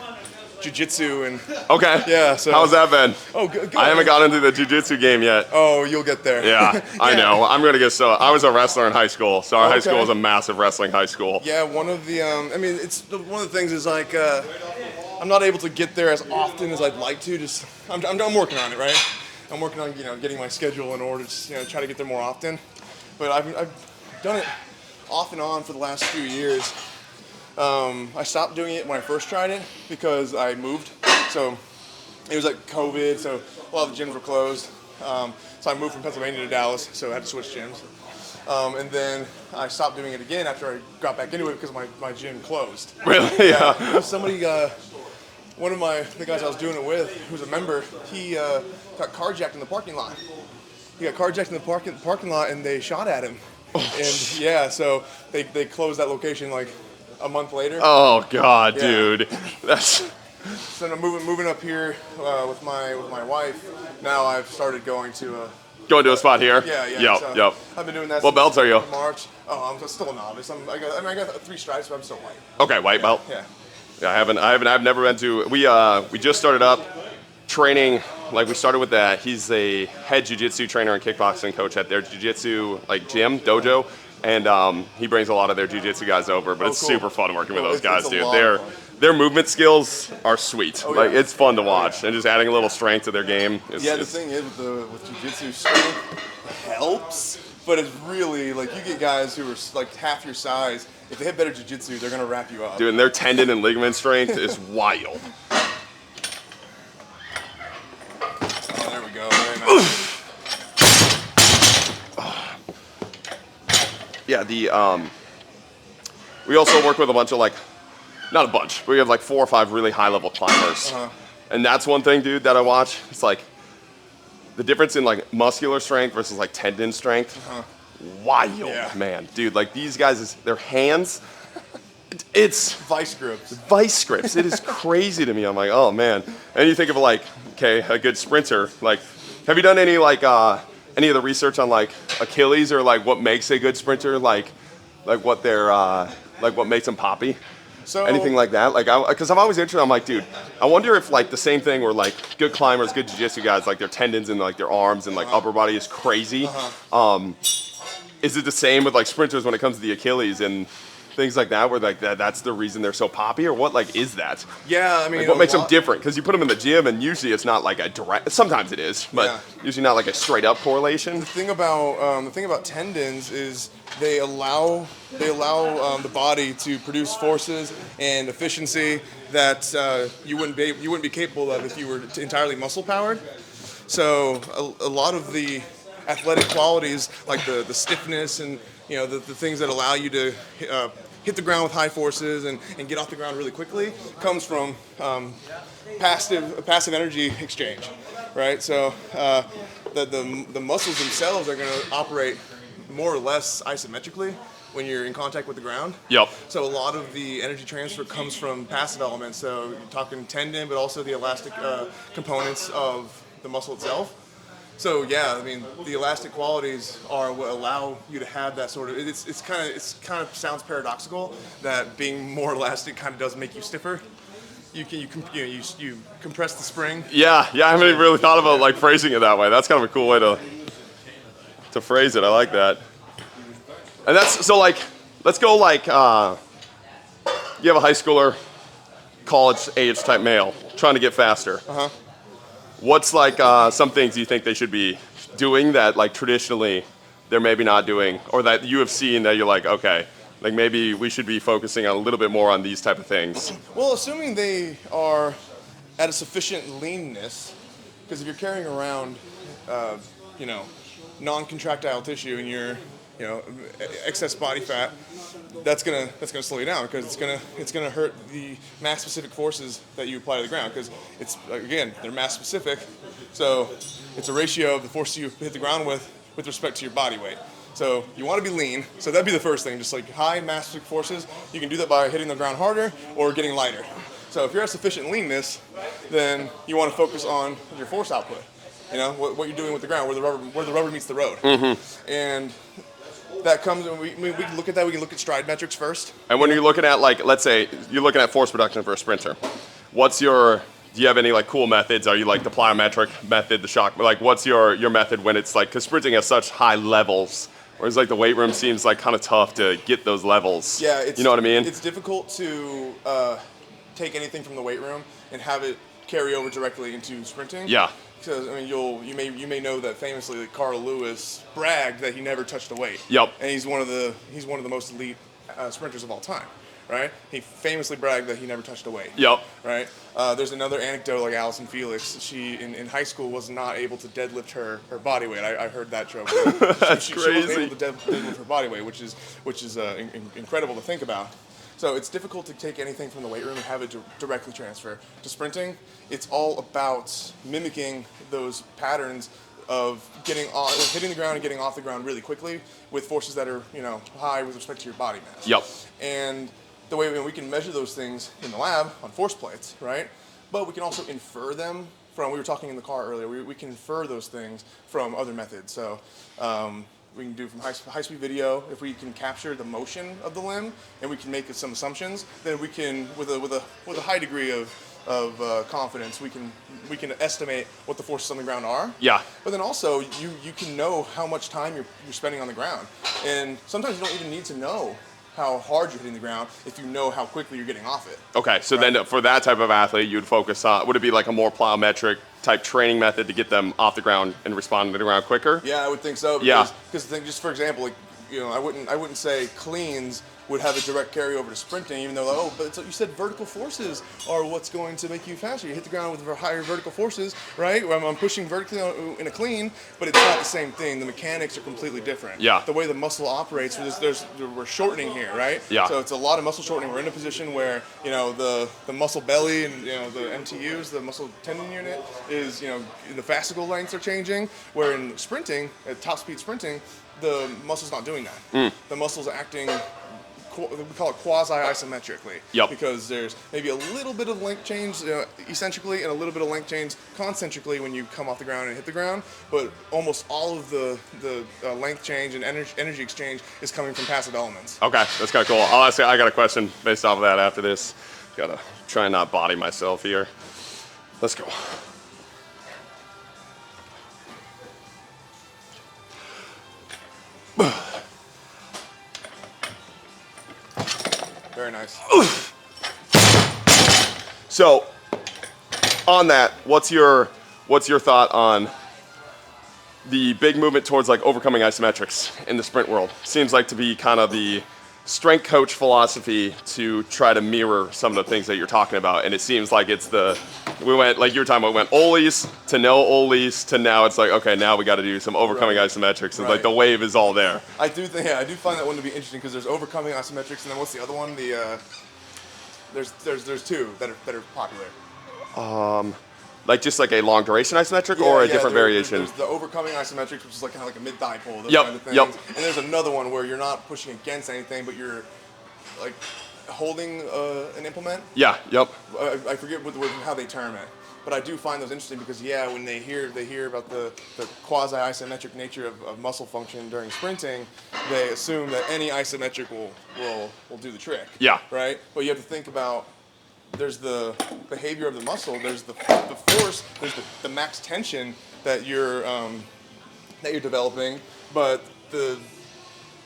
jiu-jitsu and. Okay. Yeah. So. How's that been? Oh, good. I haven't gotten into the jiu-jitsu game yet. Oh, you'll get there. Yeah, I know. I'm gonna get I was a wrestler in high school, so our high school was a massive wrestling high school. Yeah, one of the. One of the things is like. I'm not able to get there as often as I'd like to. Just I'm working on it, right? I'm working on getting my schedule in order to try to get there more often. But I've done it off and on for the last few years. I stopped doing it when I first tried it because I moved. So it was like COVID, so a lot of the gyms were closed. So I moved from Pennsylvania to Dallas, so I had to switch gyms. And then I stopped doing it again after I got back into it because my gym closed. Really? Yeah. Somebody. One of the guys I was doing it with, who's a member, he got carjacked in the parking lot. He got carjacked in the parking lot, and they shot at him. And yeah, so they closed that location like a month later. Oh God, dude, that's So I'm moving up here with my wife. Now I've started going to a Going to a spot here? yeah. Yep, So yep. I've been doing that. What since belts are you? March. Oh, I'm still a novice. I got 3 stripes, but I'm still white. Okay, white belt. Yeah. Yeah, I've never been to, we just started up training, like we started with that. He's a head jiu-jitsu trainer and kickboxing coach at their jiu-jitsu like gym, dojo. And he brings a lot of their jiu-jitsu guys over, but it's cool. super fun working with Cool. those guys, It's a dude. lot of fun. Their movement skills are sweet. Like yeah. it's fun to watch, and just adding a little strength to their game. Yeah, the thing is with jiu-jitsu, strength helps, but it's really like you get guys who are like half your size. If they have better jiu-jitsu, they're gonna wrap you up. Dude, and their tendon and ligament strength is wild. Oh, there we go. Very nice. Yeah, we also work with a bunch of like, not a bunch, but we have like 4 or 5 really high level climbers. And that's one thing, dude, that I watch. It's like the difference in like muscular strength versus like tendon strength. Wild, Yeah. man. Dude, like these guys, their hands, it's Vice grips. vice grips. It is crazy to me. I'm like, oh man. And you think of like, okay, a good sprinter. Like, have you done any like any of the research on like Achilles or like what makes a good sprinter? Like what they're like what makes them poppy? So Anything like that? Like, because I'm always interested. I'm like, dude, I wonder if like the same thing where like good climbers, good jiu-jitsu guys, like their tendons and like their arms and like upper body is crazy. Is it the same with like sprinters when it comes to the Achilles and things like that, where like that's the reason they're so poppy, or what like is that? Yeah, I mean, Like, what makes them different? Because you put them in the gym and usually it's not like a direct. Sometimes it is, but Yeah. usually not like a straight up correlation. The thing about tendons is they allow the body to produce forces and efficiency that you wouldn't be capable of if you were entirely muscle powered. So a lot of the athletic qualities, like the stiffness and the things that allow you to hit the ground with high forces and get off the ground really quickly, comes from passive energy exchange, right? So the muscles themselves are going to operate more or less isometrically when you're in contact with the ground. Yep. So a lot of the energy transfer comes from passive elements. So you're talking tendon, but also the elastic components of the muscle itself. So yeah, I mean the elastic qualities are what allow you to have that sort of. It's kind of sounds paradoxical that being more elastic kind of does make you stiffer. You compress the spring. Yeah, I haven't even really thought about like phrasing it that way. That's kind of a cool way to phrase it. I like that. And that's so like, let's go like, you have a high schooler, college age type male trying to get faster. What's like some things you think they should be doing that like traditionally they're maybe not doing, or that you have seen that you're like, okay, like maybe we should be focusing on a little bit more on these type of things? Well, assuming they are at a sufficient leanness, because if you're carrying around, non-contractile tissue and you're, excess body fat, that's gonna slow you down, because it's gonna hurt the mass specific forces that you apply to the ground, because it's again they're mass specific, so it's a ratio of the force you hit the ground with respect to your body weight. So you want to be lean. So that'd be the first thing, just like high mass specific forces. You can do that by hitting the ground harder or getting lighter. So if you're at sufficient leanness, then you want to focus on your force output. What you're doing with the ground, where the rubber meets the road. And that comes, we can look at that. We can look at stride metrics first. And when you're looking at like, let's say you're looking at force production for a sprinter, do you have any like cool methods? Are you like the plyometric method, the shock? Like what's your method when it's like, because sprinting has such high levels, whereas like the weight room seems like kind of tough to get those levels. Yeah, you know what I mean? It's difficult to take anything from the weight room and have it carry over directly into sprinting. Yeah. Because I mean, you may know that famously Carl Lewis bragged that he never touched a weight. Yep. And he's one of the most elite sprinters of all time, right? He famously bragged that he never touched a weight. Yep. Right. There's another anecdote like Allison Felix. She in high school was not able to deadlift her body weight. I heard that joke. That's she crazy. wasn't able to deadlift her body weight, which is incredible to think about. So it's difficult to take anything from the weight room and have it directly transfer to sprinting. It's all about mimicking those patterns of hitting the ground and getting off the ground really quickly with forces that are high with respect to your body mass. Yep. And the way we can measure those things in the lab on force plates, right? but we can also infer them from, we were talking in the car earlier, we can infer those things from other methods. So we can do from high-speed video, if we can capture the motion of the limb and we can make some assumptions, then we can, with a high degree of confidence, we can estimate what the forces on the ground are. Yeah. But then also, you can know how much time you're spending on the ground. And sometimes you don't even need to know how hard you're hitting the ground if you know how quickly you're getting off it. Okay, so right? then for that type of athlete, you'd focus on, would it be like a more plyometric type training method to get them off the ground and respond to the ground quicker? Yeah, I would think so. Because just for example, like, I wouldn't say cleans would have a direct carryover to sprinting, even though, but you said vertical forces are what's going to make you faster. You hit the ground with higher vertical forces, right? I'm pushing vertically in a clean, but it's not the same thing. The mechanics are completely different. Yeah. The way the muscle operates, we're shortening here, right? Yeah. So it's a lot of muscle shortening. We're in a position where, the muscle belly and, the MTUs, the muscle tendon unit is, the fascicle lengths are changing, where in sprinting, at top speed sprinting, the muscle's not doing that. The muscle's acting, we call it quasi-isometrically. Yep. Because there's maybe a little bit of length change eccentrically and a little bit of length change concentrically when you come off the ground and hit the ground, but almost all of the length change and energy exchange is coming from passive elements. Okay, that's kind of cool. I'll ask you, I got a question based off of that after this. Gotta try and not body myself here. Let's go. Very nice. So, on that, what's your thought on the big movement towards like overcoming isometrics in the sprint world? Seems like to be kind of the strength coach philosophy to try to mirror some of the things that you're talking about, and it seems like we went, like you were talking about, we went ollies to no ollies to now it's like, okay, now we got to do some overcoming isometrics, and like the wave is all there. I do find that one to be interesting because there's overcoming isometrics, and then what's the other one? There's two that are popular. Like just like a long duration isometric or a different variation? There's the overcoming isometrics, which is like kind of like a mid-thigh pull, those Yep, kind of things. yep. And there's another one where you're not pushing against anything, but you're like holding an implement. Yeah, yep. I forget how they term it, but I do find those interesting because when they hear about the quasi-isometric nature of muscle function during sprinting, they assume that any isometric will do the trick. Yeah. Right? But you have to think about, there's the behavior of the muscle, there's the force, there's the max tension that you're developing, but the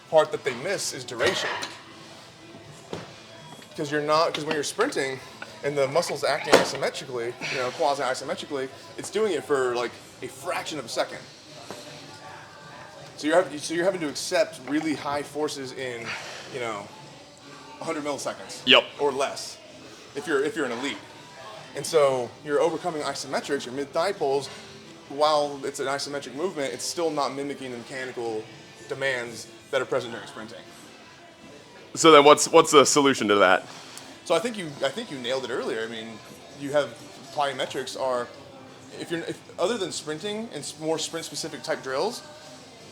part that they miss is duration. Because when you're sprinting and the muscle's acting isometrically, quasi-isometrically, it's doing it for like a fraction of a second. So you're having to accept really high forces in 100 milliseconds. Yep. Or less. If you're an elite. And so you're overcoming isometrics, your mid-thigh pulls, while it's an isometric movement, it's still not mimicking the mechanical demands that are present during sprinting. So then what's the solution to that? So I think you nailed it earlier. I mean, you have plyometrics are, if other than sprinting and more sprint-specific type drills,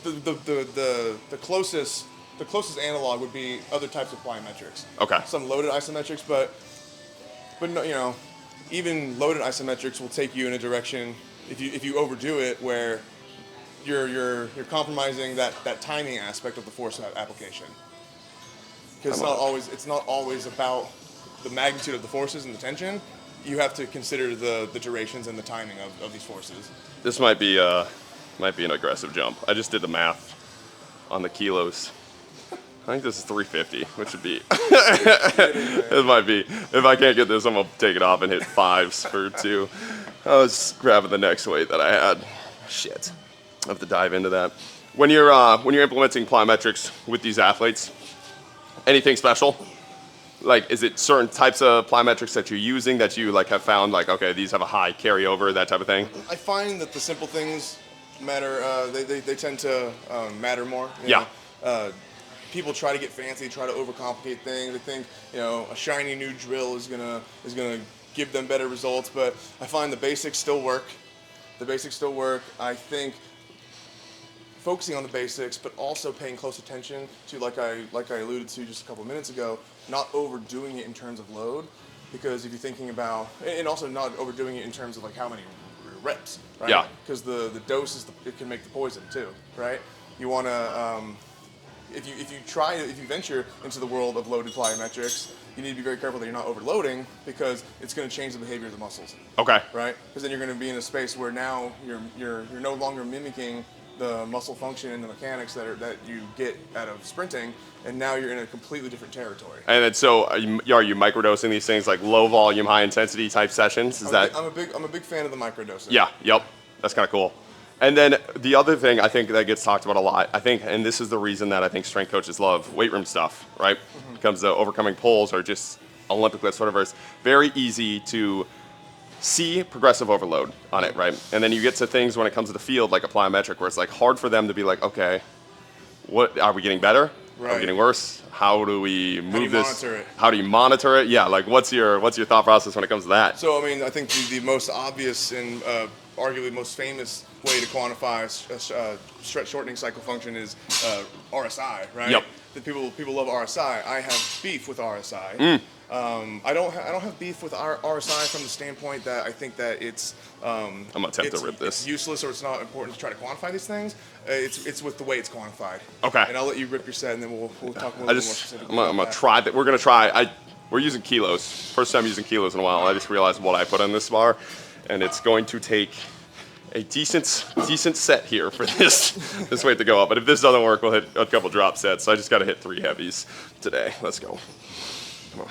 the closest analog would be other types of plyometrics. Okay. Some loaded isometrics, but no, even loaded isometrics will take you in a direction if you overdo it where you're compromising that timing aspect of the force application. Because it's not always about the magnitude of the forces and the tension. You have to consider the durations and the timing of these forces. This might be an aggressive jump. I just did the math on the kilos. I think this is 350, which would be, it might be. If I can't get this, I'm gonna take it off and hit fives for 2. I was grabbing the next weight that I had. Shit, I have to dive into that. When you're implementing plyometrics with these athletes, anything special? Like, is it certain types of plyometrics that you're using that you like have found like, okay, these have a high carryover, that type of thing? I find that the simple things matter. They tend to matter more. Yeah. People try to get fancy, try to overcomplicate things. They think, a shiny new drill is gonna give them better results, but I find the basics still work. I think focusing on the basics, but also paying close attention to, like I alluded to just a couple of minutes ago, not overdoing it in terms of load. because if you're thinking about, and also not overdoing it in terms of like how many reps, right? Yeah. Because the dose it can make the poison too, right? You want to if you venture into the world of loaded plyometrics, you need to be very careful that you're not overloading because it's going to change the behavior of the muscles. Okay. Right? Because then you're going to be in a space where now you're no longer mimicking the muscle function and the mechanics that you get out of sprinting, and now you're in a completely different territory. And then, so are you microdosing these things like low volume, high intensity type sessions? I'm a big fan of the microdosing. Yeah. Yep. That's kind of cool. And then the other thing I think that gets talked about a lot, I think, and this is the reason that I think strength coaches love weight room stuff, right? When it comes to overcoming pulls or just Olympic lift, whatever. It's very easy to see progressive overload on it, right? And then you get to things when it comes to the field, like a plyometric, where it's like hard for them to be like, okay, what are we getting better? Are we getting worse? How do we move this? Monitor it? How do you monitor it? Yeah, like what's your thought process when it comes to that? So I mean, I think the most obvious and arguably most famous way to quantify stretch shortening cycle function is RSI, right? Yep. That people love RSI. I have beef with RSI. I don't have beef with RSI from the standpoint that I think that it's I'm gonna attempt to rip this. It's useless, or it's not important to try to quantify these things. It's with the way it's quantified. Okay. And I'll let you rip your set, and then we'll talk a little bit more specifically. I'm gonna try that. We're gonna try. We're using kilos. First time using kilos in a while. I just realized what I put on this bar, and it's going to take a decent set here for this weight to go up. But if this doesn't work, we'll hit a couple drop sets. So I just got to hit 3 heavies today. Let's go. Come on.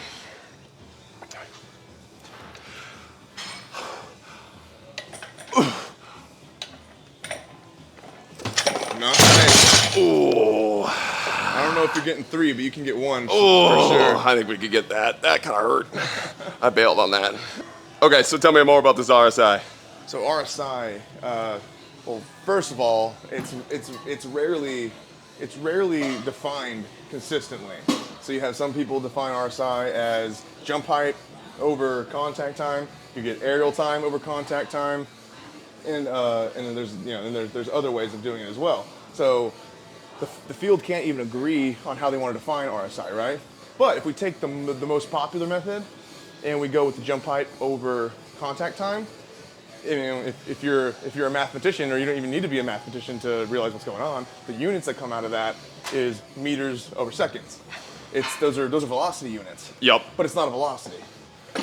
Nice. Oh. I don't know if you're getting 3, but you can get 1 Oh, for sure. I think we could get that. That kind of hurt. I bailed on that. Okay, so tell me more about this RSI. So RSI, well, first of all, it's rarely defined consistently. So you have some people define RSI as jump height over contact time. You get aerial time over contact time, and then there's other ways of doing it as well. So the field can't even agree on how they want to define RSI, right? But if we take the most popular method and we go with the jump height over contact time, if you're a mathematician, or you don't even need to be a mathematician to realize what's going on, the units that come out of that is meters over seconds. Those are velocity units. Yep. But it's not a velocity.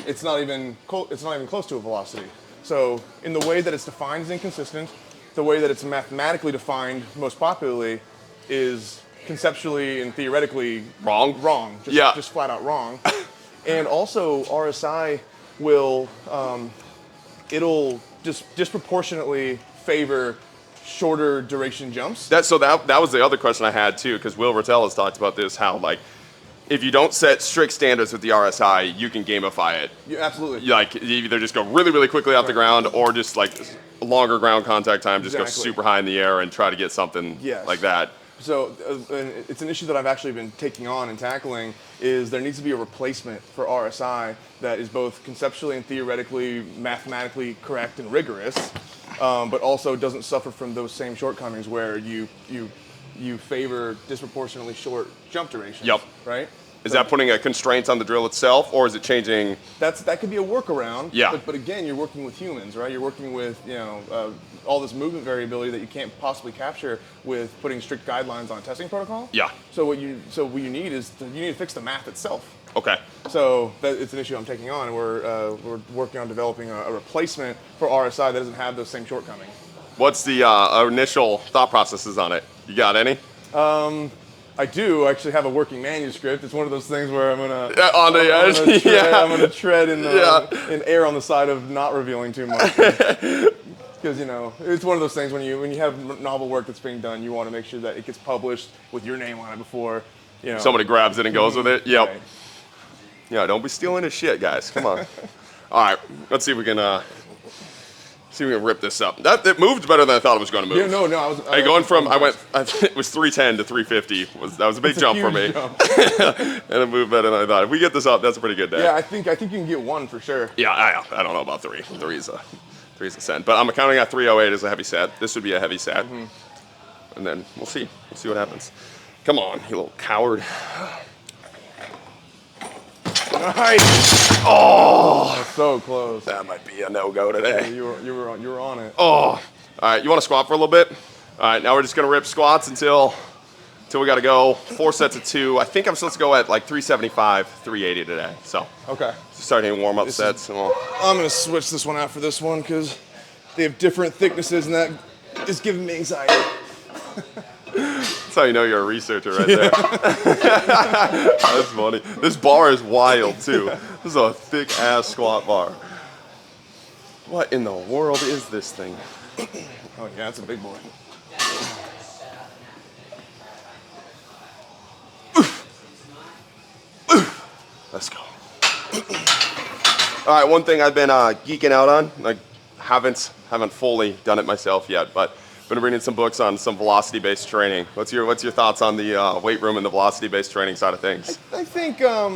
It's not even close to a velocity. So in the way that it's defined is inconsistent. The way that it's mathematically defined most popularly is conceptually and theoretically Wrong. Just flat out wrong. And also RSI will it'll just disproportionately favor shorter duration jumps. That was the other question I had too, because Will Rattel has talked about this, how like if you don't set strict standards with the RSI, you can gamify it. Yeah, absolutely. Like you either just go really, really quickly off the ground, or just like longer ground contact time, just go super high in the air and try to get something like that. So it's an issue that I've actually been taking on and tackling, is there needs to be a replacement for RSI that is both conceptually and theoretically, mathematically correct and rigorous, but also doesn't suffer from those same shortcomings where you favor disproportionately short jump durations. Yep. Right? Is that putting a constraint on the drill itself, or is it changing? That could be a workaround. Yeah. But again, you're working with humans, right? You're working with all this movement variability that you can't possibly capture with putting strict guidelines on a testing protocol. Yeah. So what you need is you need to fix the math itself. Okay. So it's an issue I'm taking on, and we're working on developing a replacement for RSI that doesn't have those same shortcomings. What's the initial thought processes on it? You got any? I do actually have a working manuscript. It's one of those things where I'm gonna on the edge. I'm gonna tread in air on the side of not revealing too much. Because it's one of those things when you have novel work that's being done, you want to make sure that it gets published with your name on it before somebody grabs it and goes with it. Yep. Right. Yeah, don't be stealing his shit, guys. Come on. All right, let's see if we can rip this up. It moved better than I thought it was going to move. Yeah, no. It was 310 to 350. That was a big jump for me. And it moved better than I thought. If we get this up, that's a pretty good day. Yeah, I think you can get 1 for sure. Yeah, I don't know about 3. 3 is a set, but I'm counting at 308 as a heavy set. This would be a heavy set, and then we'll see. We'll see what happens. Come on, you little coward. Nice. Oh, that's so close. That might be a no-go today. You were on it. Oh, all right. You want to squat for a little bit? All right. Now we're just gonna rip squats until we gotta go. 4 sets of 2. I think I'm supposed to go at like 375, 380 today. So okay. Start hitting warm-up sets. I'm gonna switch this one out for this one because they have different thicknesses, and that is giving me anxiety. That's how you know you're a researcher right there. That's funny. This bar is wild too. This is a thick ass squat bar. What in the world is this thing? Oh yeah, that's a big boy. Let's go. All right, one thing I've been geeking out on, like haven't fully done it myself yet, but been reading some books on some velocity-based training. What's your thoughts on the weight room and the velocity-based training side of things? I think let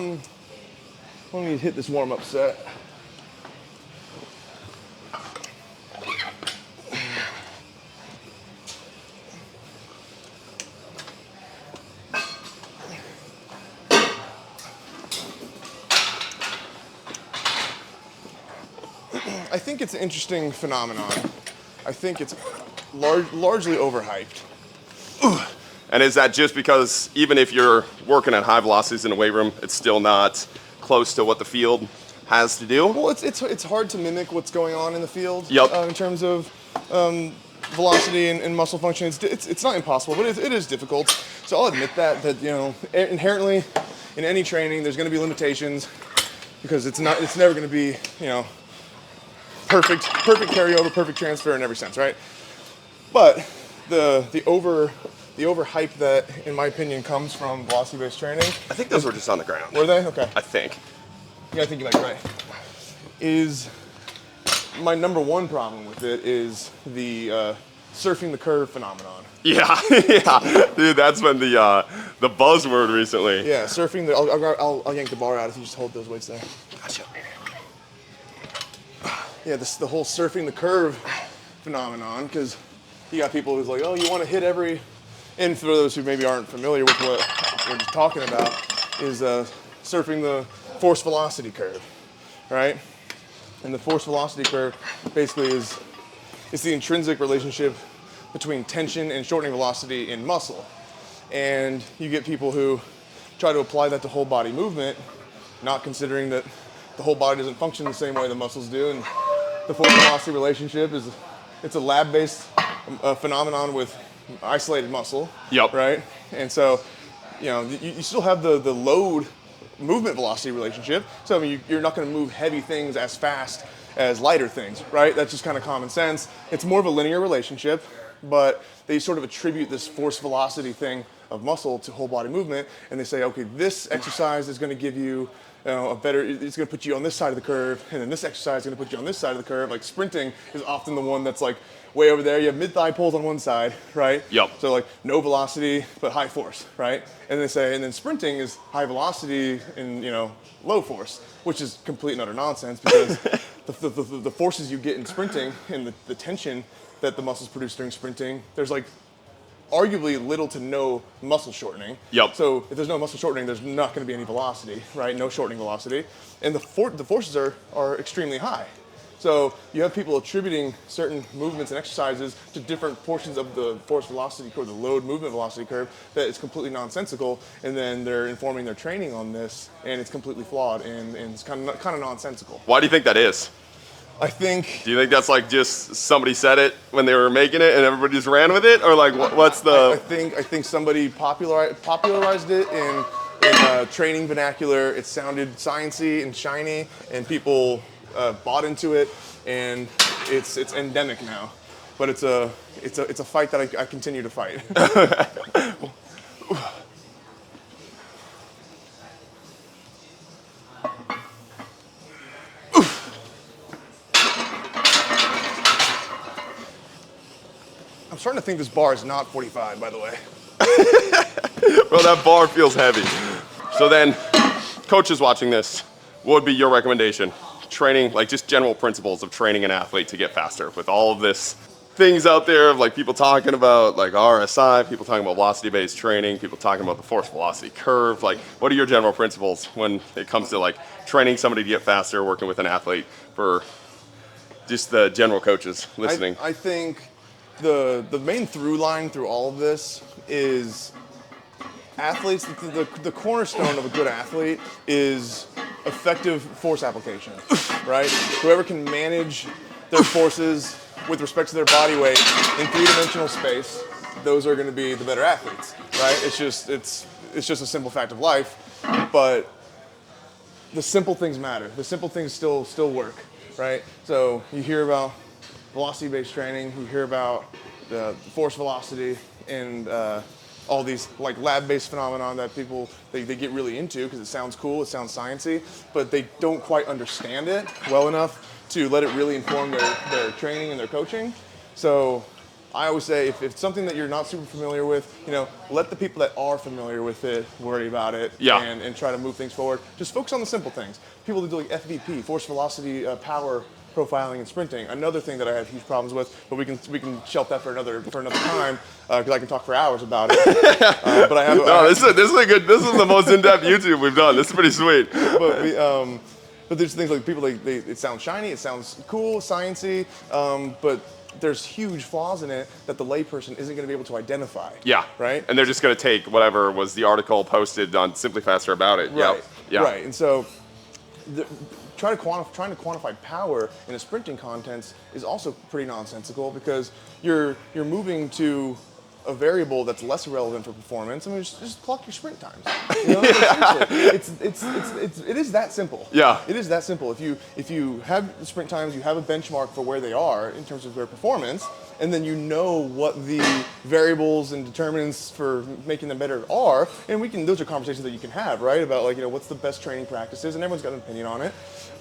me hit this warm-up set. I think it's an interesting phenomenon. I think it's largely overhyped. And is that just because even if you're working at high velocities in a weight room, it's still not close to what the field has to do? Well, it's hard to mimic what's going on in the field. Yep. In terms of velocity and muscle function. It's not impossible, but it is difficult. So I'll admit that you know, inherently in any training there's going to be limitations because it's never going to be, you know, perfect carryover, perfect transfer in every sense, right? But the overhype that, in my opinion, comes from velocity-based training. I think those were just on the ground. Were they? Okay. I think. Yeah, I think you're right. Is my number one problem with it is the surfing the curve phenomenon. Yeah, yeah, dude, that's been the buzzword recently. Yeah, surfing the. I'll yank the bar out if you just hold those weights there. Gotcha. Yeah, the whole surfing the curve phenomenon, because you got people who's like, oh, you want to hit every. And for those who maybe aren't familiar with what we're just talking about, is surfing the force velocity curve, right? And the force velocity curve basically is the intrinsic relationship between tension and shortening velocity in muscle. And you get people who try to apply that to whole body movement, not considering that the whole body doesn't function the same way the muscles do. And the force velocity relationship it's a lab-based phenomenon with isolated muscle. Yep. Right? And so, you know, you still have the load movement velocity relationship. So I mean, you're not going to move heavy things as fast as lighter things, right? That's just kind of common sense. It's more of a linear relationship, but they sort of attribute this force velocity thing of muscle to whole body movement, and they say, okay, this exercise is going to give you, a better, it's going to put you on this side of the curve, and then this exercise is going to put you on this side of the curve. Like sprinting is often the one that's like way over there. You have mid-thigh pulls on one side, right? Yep. So like no velocity, but high force, right? And they say, and then sprinting is high velocity and, you know, low force, which is complete and utter nonsense because the forces you get in sprinting and the tension that the muscles produce during sprinting, there's like arguably little to no muscle shortening. Yep. So if there's no muscle shortening, there's not going to be any velocity, right? No shortening velocity. And the forces are extremely high. So you have people attributing certain movements and exercises to different portions of the force velocity curve, the load movement velocity curve, that is completely nonsensical, and then they're informing their training on this, and it's completely flawed, and it's kind of nonsensical. Why do you think that is? I think. Do you think that's like just somebody said it when they were making it and everybody just ran with it, or like what's the? I think somebody popularized it in training vernacular. It sounded sciencey and shiny, and people bought into it, and it's endemic now. But it's a fight that I continue to fight. I'm starting to think this bar is not 45, by the way. Bro, that bar feels heavy. So then, coaches watching this, what would be your recommendation? Training, like just general principles of training an athlete to get faster with all of this things out there of like people talking about like RSI, people talking about velocity-based training, people talking about the force velocity curve. Like, what are your general principles when it comes to like training somebody to get faster, working with an athlete, for just the general coaches listening? I think the main through line through all of this is athletes. The cornerstone of a good athlete is effective force application, right? Whoever can manage their forces with respect to their body weight in three-dimensional space, those are going to be the better athletes, right? It's just a simple fact of life, but the simple things matter. The simple things still work, right? So you hear about velocity-based training, you hear about the force velocity, and all these like lab-based phenomenon that people they get really into because it sounds cool, it sounds sciencey, but they don't quite understand it well enough to let it really inform their training and their coaching. So I always say if it's something that you're not super familiar with, let the people that are familiar with it worry about it and try to move things forward. Just focus on the simple things. People that do like FVP, force velocity, power profiling, and sprinting. Another thing that I have huge problems with, but we can shelf that for another time because I can talk for hours about it. But I have. This is the most in-depth YouTube we've done. This is pretty sweet. But there's things like people it sounds shiny, it sounds cool, sciencey, but there's huge flaws in it that the layperson isn't going to be able to identify. Yeah. Right. And they're just going to take whatever was the article posted on Simply Faster about it. Right. Yep. Yeah. Right. And so, trying to quantify power in a sprinting context is also pretty nonsensical because you're moving to a variable that's less relevant for performance. I mean, just clock your sprint times. It is that simple. Yeah. It is that simple. If you have the sprint times, you have a benchmark for where they are in terms of their performance, and then you know what the variables and determinants for making them better are, and those are conversations that you can have, right? About like, what's the best training practices, and everyone's got an opinion on it,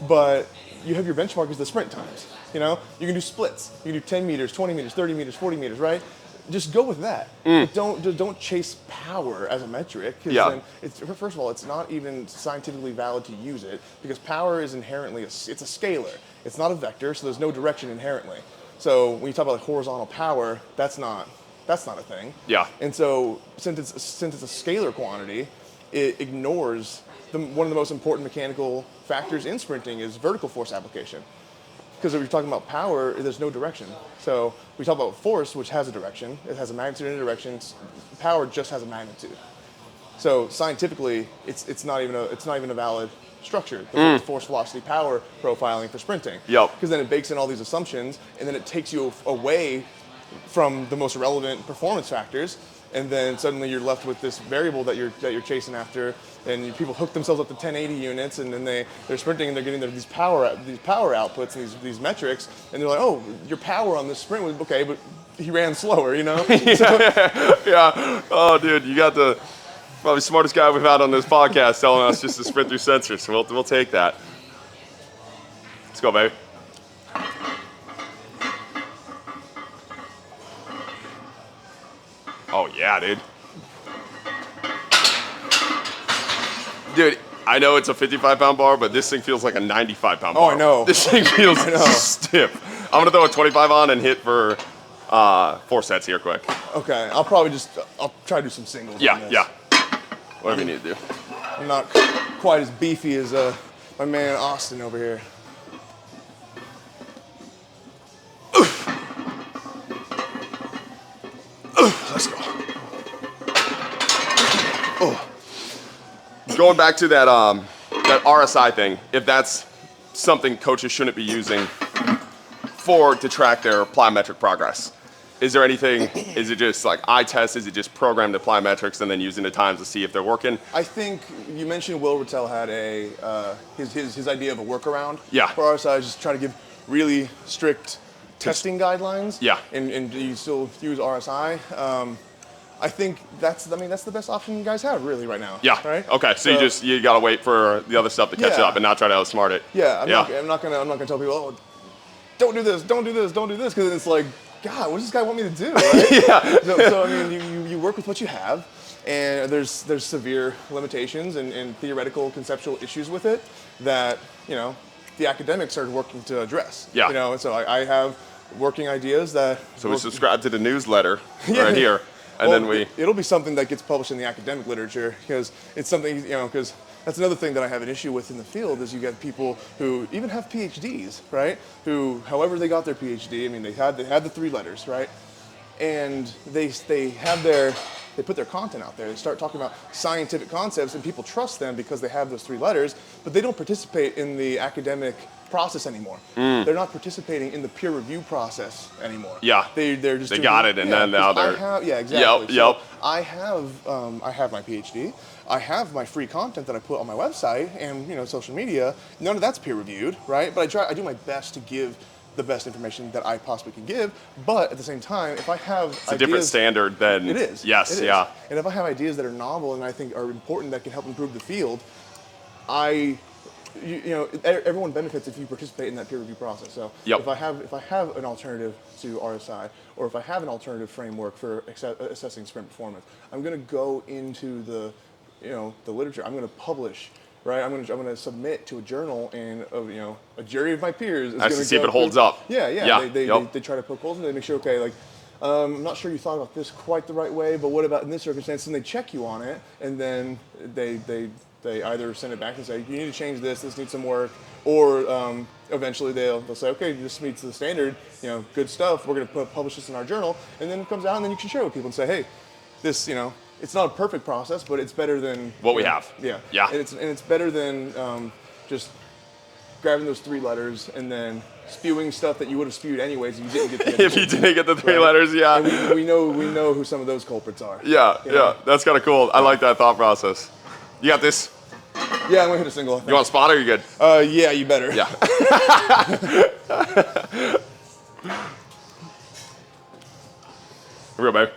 but you have your benchmark as the sprint times. You can do splits. You can do 10 meters, 20 meters, 30 meters, 40 meters, right? Just go with that. Don't chase power as a metric. Then first of all, it's not even scientifically valid to use it because power is inherently it's a scalar. It's not a vector, so there's no direction inherently. So when you talk about like horizontal power, that's not a thing. Yeah. And so since it's a scalar quantity, it ignores one of the most important mechanical factors in sprinting is vertical force application. Because if you're talking about power, there's no direction. So we talk about force, which has a direction. It has a magnitude and a direction. Power just has a magnitude. So scientifically, it's not even a valid structure. The force, velocity, power profiling for sprinting. Yep. Because then it bakes in all these assumptions, and then it takes you away from the most relevant performance factors, and then suddenly you're left with this variable that you're chasing after, and people hook themselves up to 1080 units, and then they're sprinting and they're getting these power outputs and these metrics, and they're like, oh, your power on this sprint was okay, but he ran slower, Yeah. Oh, dude, you got the probably smartest guy we've had on this podcast telling us just to sprint through sensors. So we'll take that. Let's go, baby. Oh, yeah, dude. Dude, I know it's a 55-pound bar, but this thing feels like a 95-pound bar. Oh, I know. This thing feels stiff. I'm going to throw a 25 on and hit for 4 sets here quick. Okay, I'll try to do some singles on this. Yeah. Whatever you need to do. I'm not quite as beefy as my man Austin over here. Let's go. Going back to that RSI thing, if that's something coaches shouldn't be using to track their plyometric progress, is there anything? Is it just like eye test? Is it just programmed to plyometrics and then using the times to see if they're working? I think you mentioned Will Rattel had his idea of a workaround. Yeah. For RSI, just try to give really strict testing guidelines. Yeah. And you still use RSI. I think that's the best option you guys have really right now. Yeah. Right. Okay. So you gotta wait for the other stuff to catch up and not try to outsmart it. Yeah. I'm not gonna tell people, oh, don't do this, because it's like, God, what does this guy want me to do? Right? Yeah. So I mean, you work with what you have, and there's severe limitations and theoretical conceptual issues with it that the academics are working to address. Yeah. And so I have working ideas that. So we subscribe to the newsletter Yeah. right here, and Well, then we. It'll be something that gets published in the academic literature because it's something, because that's another thing that I have an issue with in the field is you get people who even have PhDs, right? Who, however they got their PhD, I mean, they had the 3 letters, right? And they put their content out there. They start talking about scientific concepts, and people trust them because they have those 3 letters, but they don't participate in the academic process anymore. They're not participating in the peer review process anymore. Yeah. They're just They doing, got it, and then now they're. exactly. Yep. So I have my PhD. I have my free content that I put on my website and social media. None of that's peer reviewed, right? But I do my best to give the best information that I possibly can give. But at the same time, if I have It's a different standard than. it is. Yes. It is. Yeah. And if I have ideas that are novel and I think are important that can help improve the field, everyone benefits if you participate in that peer review process. So Yep. if I have an alternative to RSI, or if I have an alternative framework for assessing sprint performance, I'm going to go into the literature. I'm going to publish. Right, I'm going to submit to a journal, and a jury of my peers is going to see if it holds up. Yeah. Yep. They try to poke holes in it. They make sure, okay, like I'm not sure you thought about this quite the right way, but what about in this circumstance? And they check you on it, and then they either send it back and say you need to change this. This needs some work, or eventually they'll say, okay, this meets the standard. Good stuff. We're going to publish this in our journal, and then it comes out, and then you can share it with people and say, hey, this it's not a perfect process, but it's better than What we have. Yeah. Yeah. And it's better than just grabbing those 3 letters and then spewing stuff that you would have spewed anyways if you didn't get the If you didn't get the 3 letters, yeah. And we know who some of those culprits are. Yeah. That's kind of cool. I like that thought process. You got this? Yeah, I'm gonna hit a single. I think. You want a spot or you good? Yeah, you better. Yeah. Here we go, babe.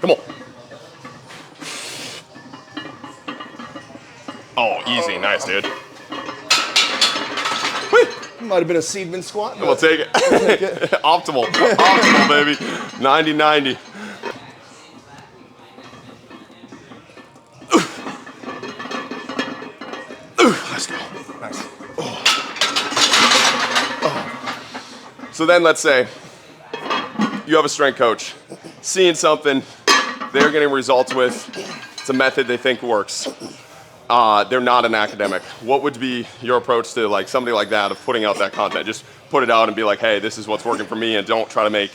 Come on. Oh, easy. Nice, dude. Might have been a Seedman squat. We'll take it. Take it. Optimal, baby. 90-90. Let's go. Nice. So then let's say you have a strength coach, seeing something they're getting results with, it's a method they think works. They're not an academic. What would be your approach to like somebody like that of putting out that content? Just put it out and be like, hey, this is what's working for me, and don't try to make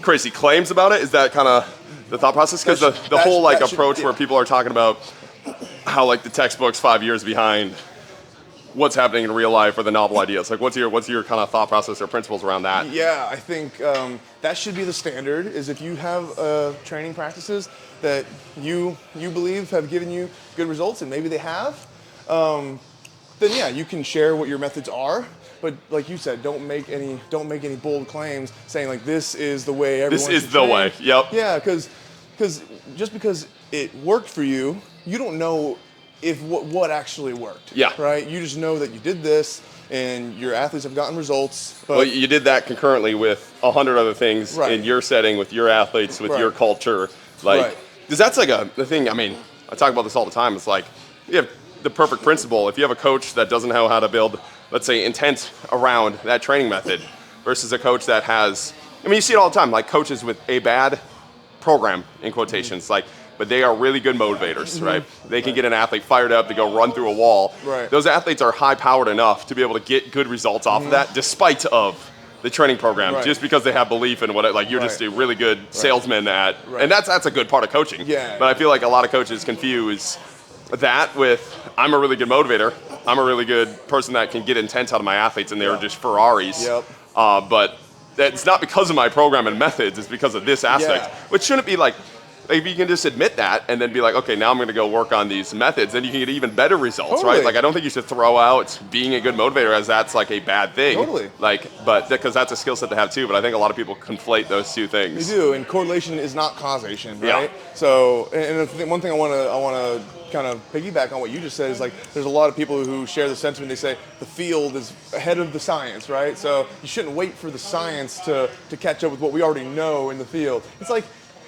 crazy claims about it. Is that kind of the thought process? Because the whole like approach where people are talking about how like the textbook's 5 years behind what's happening in real life or the novel ideas. Like what's your kind of thought process or principles around that? Yeah, I think that should be the standard. Is if you have training practices that you believe have given you good results, and maybe they have, then yeah, you can share what your methods are. But like you said, don't make any bold claims saying like this is the way everyone. This is the way. Yep. Yeah, because just because it worked for you, you don't know if what actually worked. Yeah. Right. You just know that you did this, and your athletes have gotten results. But Well, you did that concurrently with 100 other things Right. in your setting, with your athletes, with Right. your culture. Like, Right. because that's like the thing. I mean, I talk about this all the time. It's like you have the perfect principle. If you have a coach that doesn't know how to build, let's say, intent around that training method, versus a coach that has, I mean, you see it all the time. Like coaches with a bad program in quotations, like. But they are really good motivators, right? They can get an athlete fired up to go run through a wall. Right. Those athletes are high-powered enough to be able to get good results off of that, despite of the training program, Right. just because they have belief in what it, like you're just a really good salesman at, Right. and that's a good part of coaching. Yeah. But I feel like a lot of coaches confuse that with I'm a really good motivator. I'm a really good person that can get intent out of my athletes, and they're just Ferraris. Yep. But it's not because of my program and methods. It's because of this aspect, Yeah. which shouldn't be like. If you can just admit that and then be like, okay, now I'm going to go work on these methods, then you can get even better results, Totally. right? Like, I don't think you should throw out being a good motivator as that's like a bad thing. Totally. Like, but because that's a skill set to have too. But I think a lot of people conflate those two things. you do, and correlation is not causation, Yeah. right? So, and one thing I want to kind of piggyback on what you just said is like, there's a lot of people who share the sentiment. They say the field is ahead of the science, right? So you shouldn't wait for the science to catch up with what we already know in the field. It's like,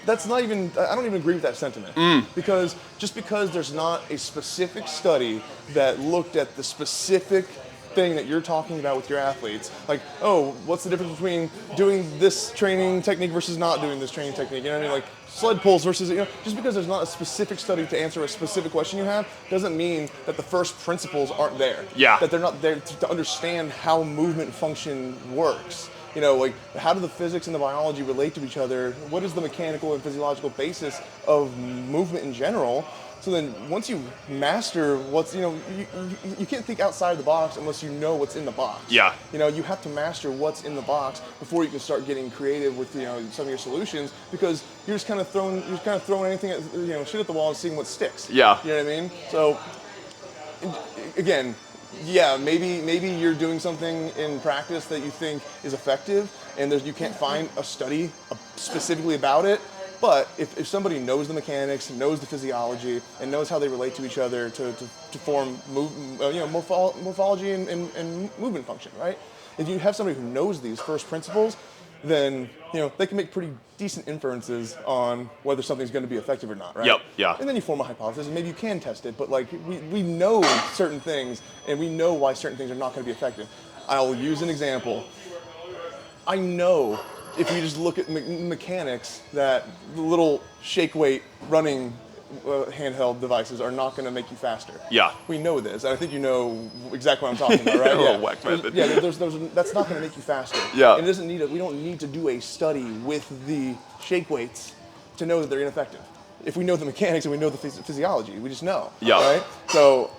that's not even, I don't even agree with that sentiment. Because just because there's not a specific study that looked at the specific thing that you're talking about with your athletes, like, oh, what's the difference between doing this training technique versus not doing this training technique? You know what I mean? Like sled pulls versus, just because there's not a specific study to answer a specific question you have doesn't mean that the first principles aren't there. Yeah. That they're not there to understand how movement function works. Like how do the physics and the biology relate to each other? What is the mechanical and physiological basis of movement in general? So then once you master what's, you can't think outside the box unless you know what's in the box. Yeah. You have to master what's in the box before you can start getting creative with, some of your solutions, because you're just kind of throwing anything at, shit at the wall and seeing what sticks. Yeah. You know what I mean? So again, yeah, maybe you're doing something in practice that you think is effective, and you can't find a study specifically about it. But if somebody knows the mechanics, knows the physiology, and knows how they relate to each other to form morphology and movement function, right? If you have somebody who knows these first principles, then they can make pretty decent inferences on whether something's going to be effective or not, right? Yep. Yeah. And then you form a hypothesis, and maybe you can test it. But like we know certain things, and we know why certain things are not going to be effective. I'll use an example. I know if you just look at mechanics that the little shake weight running handheld devices are not going to make you faster. Yeah. We know this, and I think you know exactly what I'm talking about, right? A little whack method. Yeah, that's not going to make you faster. Yeah. And we don't need to do a study with the shake weights to know that they're ineffective. If we know the mechanics and we know the physiology, we just know. Yeah. Right? So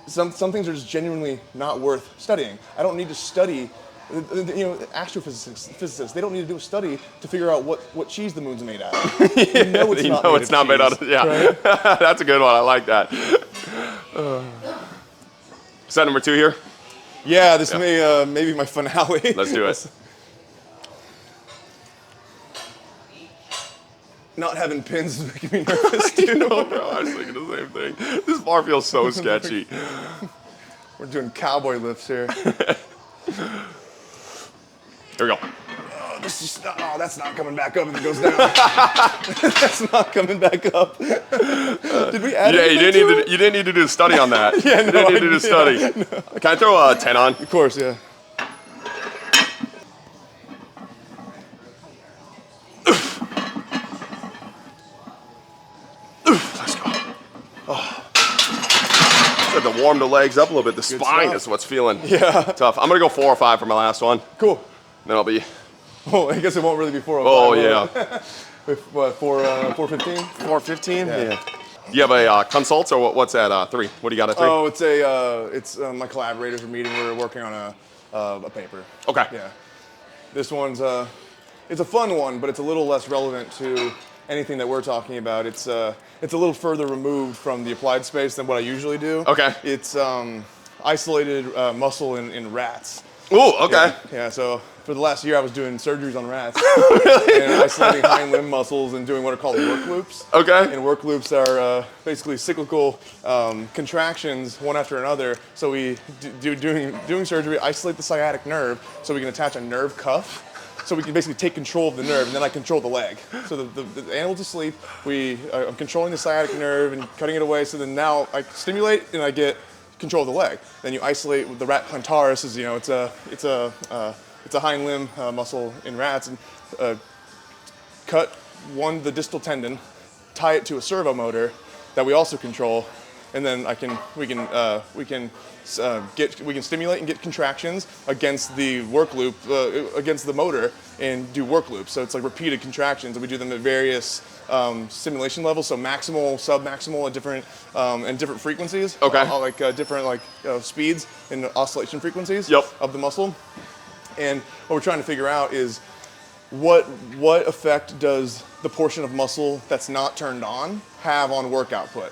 some things are just genuinely not worth studying. I don't need to study. Astrophysicists, they don't need to do a study to figure out what cheese the moon's made out of. It's not made out of. Yeah, right? That's a good one. I like that. Set number 2 here. Yeah, this may be my finale. Let's do it. Not having pins is making me nervous too. Bro, I was thinking the same thing. This bar feels so sketchy. We're doing cowboy lifts here. Here we go. That's not coming back up if it goes down. That's not coming back up. Did we add you didn't need to do a study on that. Yeah, no, you didn't need to do a study. No. Can I throw a 10 on? Of course, yeah. Let's go. Had to warm the legs up a little bit. The spine is what's feeling tough. I'm going to go 4 or 5 for my last one. Cool. Then I'll be... Oh, I guess it won't really be 4 or 5. Oh, yeah. What, 4:15? 4:15? Yeah. Do you have a consult, or what's that, 3? What do you got at 3? Oh, it's my collaborators are meeting. We're working on a paper. Okay. Yeah. This one's it's a fun one, but it's a little less relevant to anything that we're talking about. It's a little further removed from the applied space than what I usually do. Okay. It's isolated muscle in rats. Ooh, okay. Yeah, so for the last year I was doing surgeries on rats. Really? And isolating hind limb muscles and doing what are called work loops. Okay. And work loops are basically cyclical contractions one after another. So we doing surgery, isolate the sciatic nerve so we can attach a nerve cuff. So we can basically take control of the nerve, and then I control the leg. So the animal's asleep, I'm controlling the sciatic nerve and cutting it away, so then now I stimulate and I get control of the leg. Then you isolate with the rat plantaris, it's a hind limb muscle in rats, and cut the distal tendon, tie it to a servo motor that we also control, and then we can stimulate and get contractions against the work loop, against the motor, and do work loops. So it's like repeated contractions, and we do them at various stimulation levels. So maximal, submaximal, and different frequencies. Okay. Different speeds and oscillation frequencies. Yep. Of the muscle. And what we're trying to figure out is what effect does the portion of muscle that's not turned on have on work output.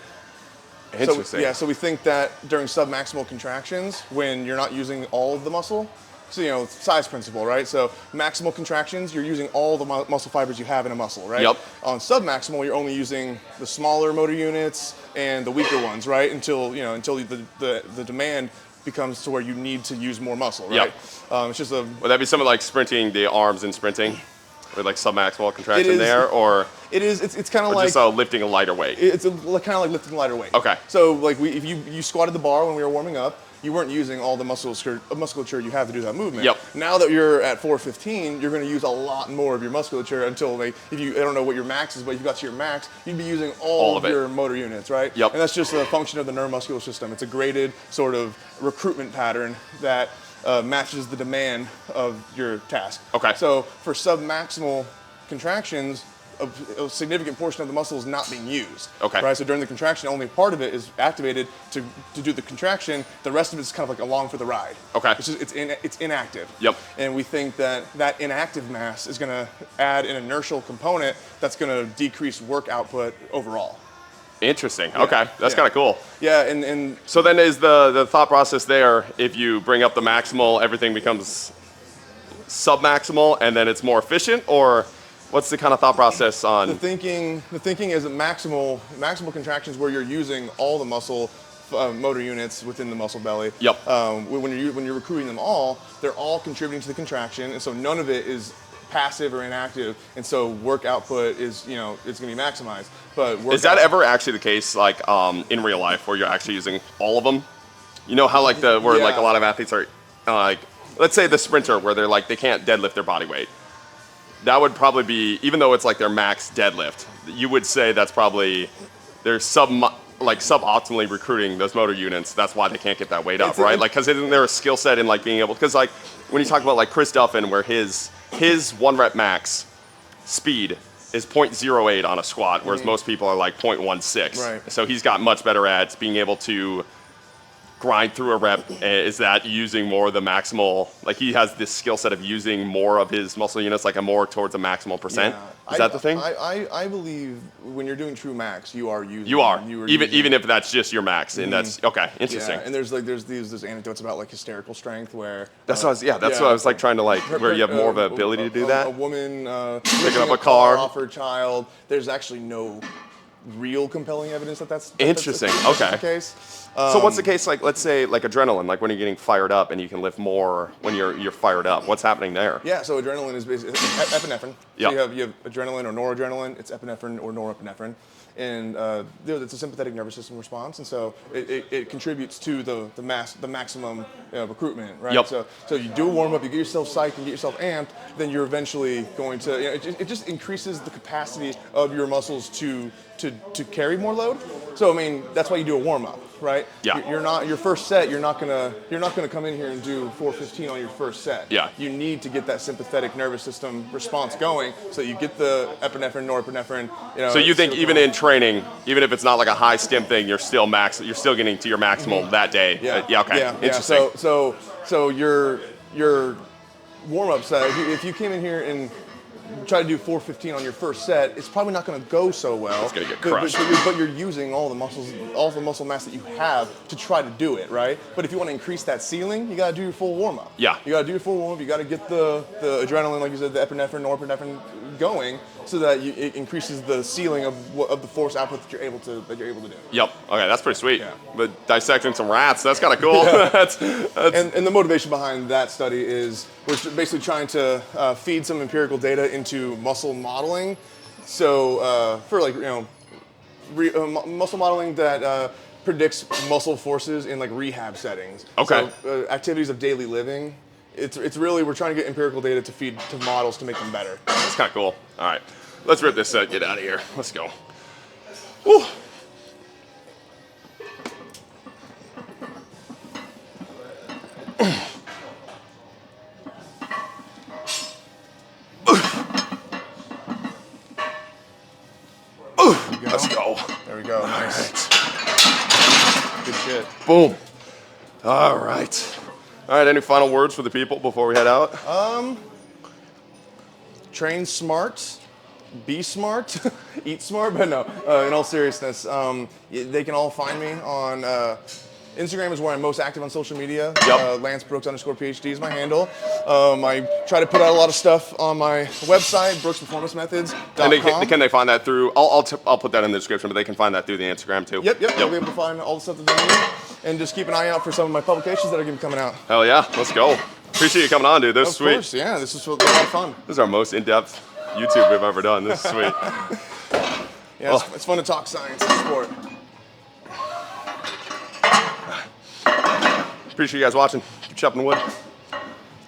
Interesting. So we think that during submaximal contractions, when you're not using all of the muscle, so size principle, right? So maximal contractions, you're using all the muscle fibers you have in a muscle, right? Yep. On submaximal, you're only using the smaller motor units and the weaker ones, right? Until the demand becomes to where you need to use more muscle, right? Yep. It's just Would that be something like sprinting, the arms and sprinting? or like submaximal contraction is. there, or It is. It's kind of or like just lifting a lighter weight? it's kind of like lifting lighter weight. Okay. So like if you squatted the bar when we were warming up, you weren't using all the musculature you have to do that movement. Yep. Now that you're at 415, you're going to use a lot more of your musculature until I don't know what your max is, but if you got to your max, you'd be using all of your motor units, right? Yep. And that's just a function of the neuromuscular system. It's a graded sort of recruitment pattern that matches the demand of your task. Okay. So for submaximal contractions, a significant portion of the muscle is not being used. Okay. Right. So during the contraction, only part of it is activated to do the contraction. The rest of it is kind of like along for the ride. Okay. It's inactive. Yep. And we think that inactive mass is going to add an inertial component that's going to decrease work output overall. Interesting. Okay, that's kind of cool. Yeah, and so then is the thought process there, if you bring up the maximal, everything becomes submaximal and then it's more efficient, or what's the kind of thought process on? the thinking is that maximal contractions where you're using all the muscle motor units within the muscle belly. Yep. When you're recruiting them all, they're all contributing to the contraction, and so none of it is passive or inactive, and so work output is it's going to be maximized. But is that ever actually the case, like in real life, where you're actually using all of them? You know how like like a lot of athletes are like, let's say the sprinter, where they're like they can't deadlift their body weight. That would probably be, even though it's like their max deadlift, you would say that's probably they're suboptimally recruiting those motor units. That's why they can't get that weight up, right? Like, because isn't there a skill set in like being able? Because like when you talk about like Chris Duffin, where his 1 rep max speed is 0.08 on a squat, whereas most people are like 0.16. Right. So he's got much better at being able to grind through a rep. Is that using more of the maximal? Like he has this skill set of using more of his muscle units, like a more towards a maximal percent. Yeah. Is that the thing? I believe when you're doing true max, you are using. Even if that's just your max, and that's okay. Interesting. Yeah, and there's these anecdotes about like hysterical strength where. That's what I was like trying to like where you have more of an ability to do that. A woman picking up a car off her child. There's actually no real compelling evidence that's interesting. That's okay. the case. So what's the case like? Let's say like adrenaline, like when you're getting fired up and you can lift more when you're fired up. What's happening there? Yeah, so adrenaline is basically epinephrine. Yep. So you have adrenaline or noradrenaline. It's epinephrine or norepinephrine, and it's a sympathetic nervous system response, and so it contributes to the maximum recruitment, right? Yep. So you do a warm up, you get yourself psyched and get yourself amped, then you're eventually going to it just increases the capacity of your muscles to carry more load. So I mean that's why you do a warm up, right? Yeah. You're not your first set. You're not gonna come in here and do 415 on your first set. Yeah. You need to get that sympathetic nervous system response going, so you get the epinephrine, norepinephrine. So you think even in training, even if it's not like a high stim thing, you're still getting to your maximal that day. Yeah. Okay. Yeah. Interesting. So your warm up set. If you came in here and try to do 415 on your first set, it's probably not going to go so well. It's going to get crushed. But you're using all the muscle mass that you have to try to do it, right? But if you want to increase that ceiling, you got to do your full warm up. Yeah. You got to do your full warm up. You got to get the adrenaline, like you said, the epinephrine, norepinephrine going, so that it increases the ceiling of the force output that you're able to do. Yep. Okay, that's pretty sweet. Yeah. But dissecting some rats, that's kind of cool. Yeah. that's And the motivation behind that study is we're basically trying to feed some empirical data into muscle modeling. So for muscle modeling that predicts muscle forces in like rehab settings. Okay. So activities of daily living. It's really, we're trying to get empirical data to feed to models to make them better. That's kind of cool. All right, let's rip this set. Get out of here. Let's go. Woo. Let's go. There we go. Nice. Good shit. Boom. All right. All right. Any final words for the people before we head out? Train smart, be smart, eat smart. But no, in all seriousness, they can all find me on Instagram is where I'm most active on social media. Yep. LanceBrooks_PhD is my handle. I try to put out a lot of stuff on my website, brooksperformancemethods.com. And can they find that through? I'll put that in the description, but they can find that through the Instagram too. Yep. They'll be able to find all the stuff that they need, and just keep an eye out for some of my publications that are going to be coming out. Hell yeah, let's go. Appreciate you coming on, dude. This is sweet. Of course, yeah. This is a lot of fun. This is our most in-depth YouTube we've ever done. This is sweet. Yeah, it's fun to talk science and sport. Appreciate you guys watching. Keep chopping wood.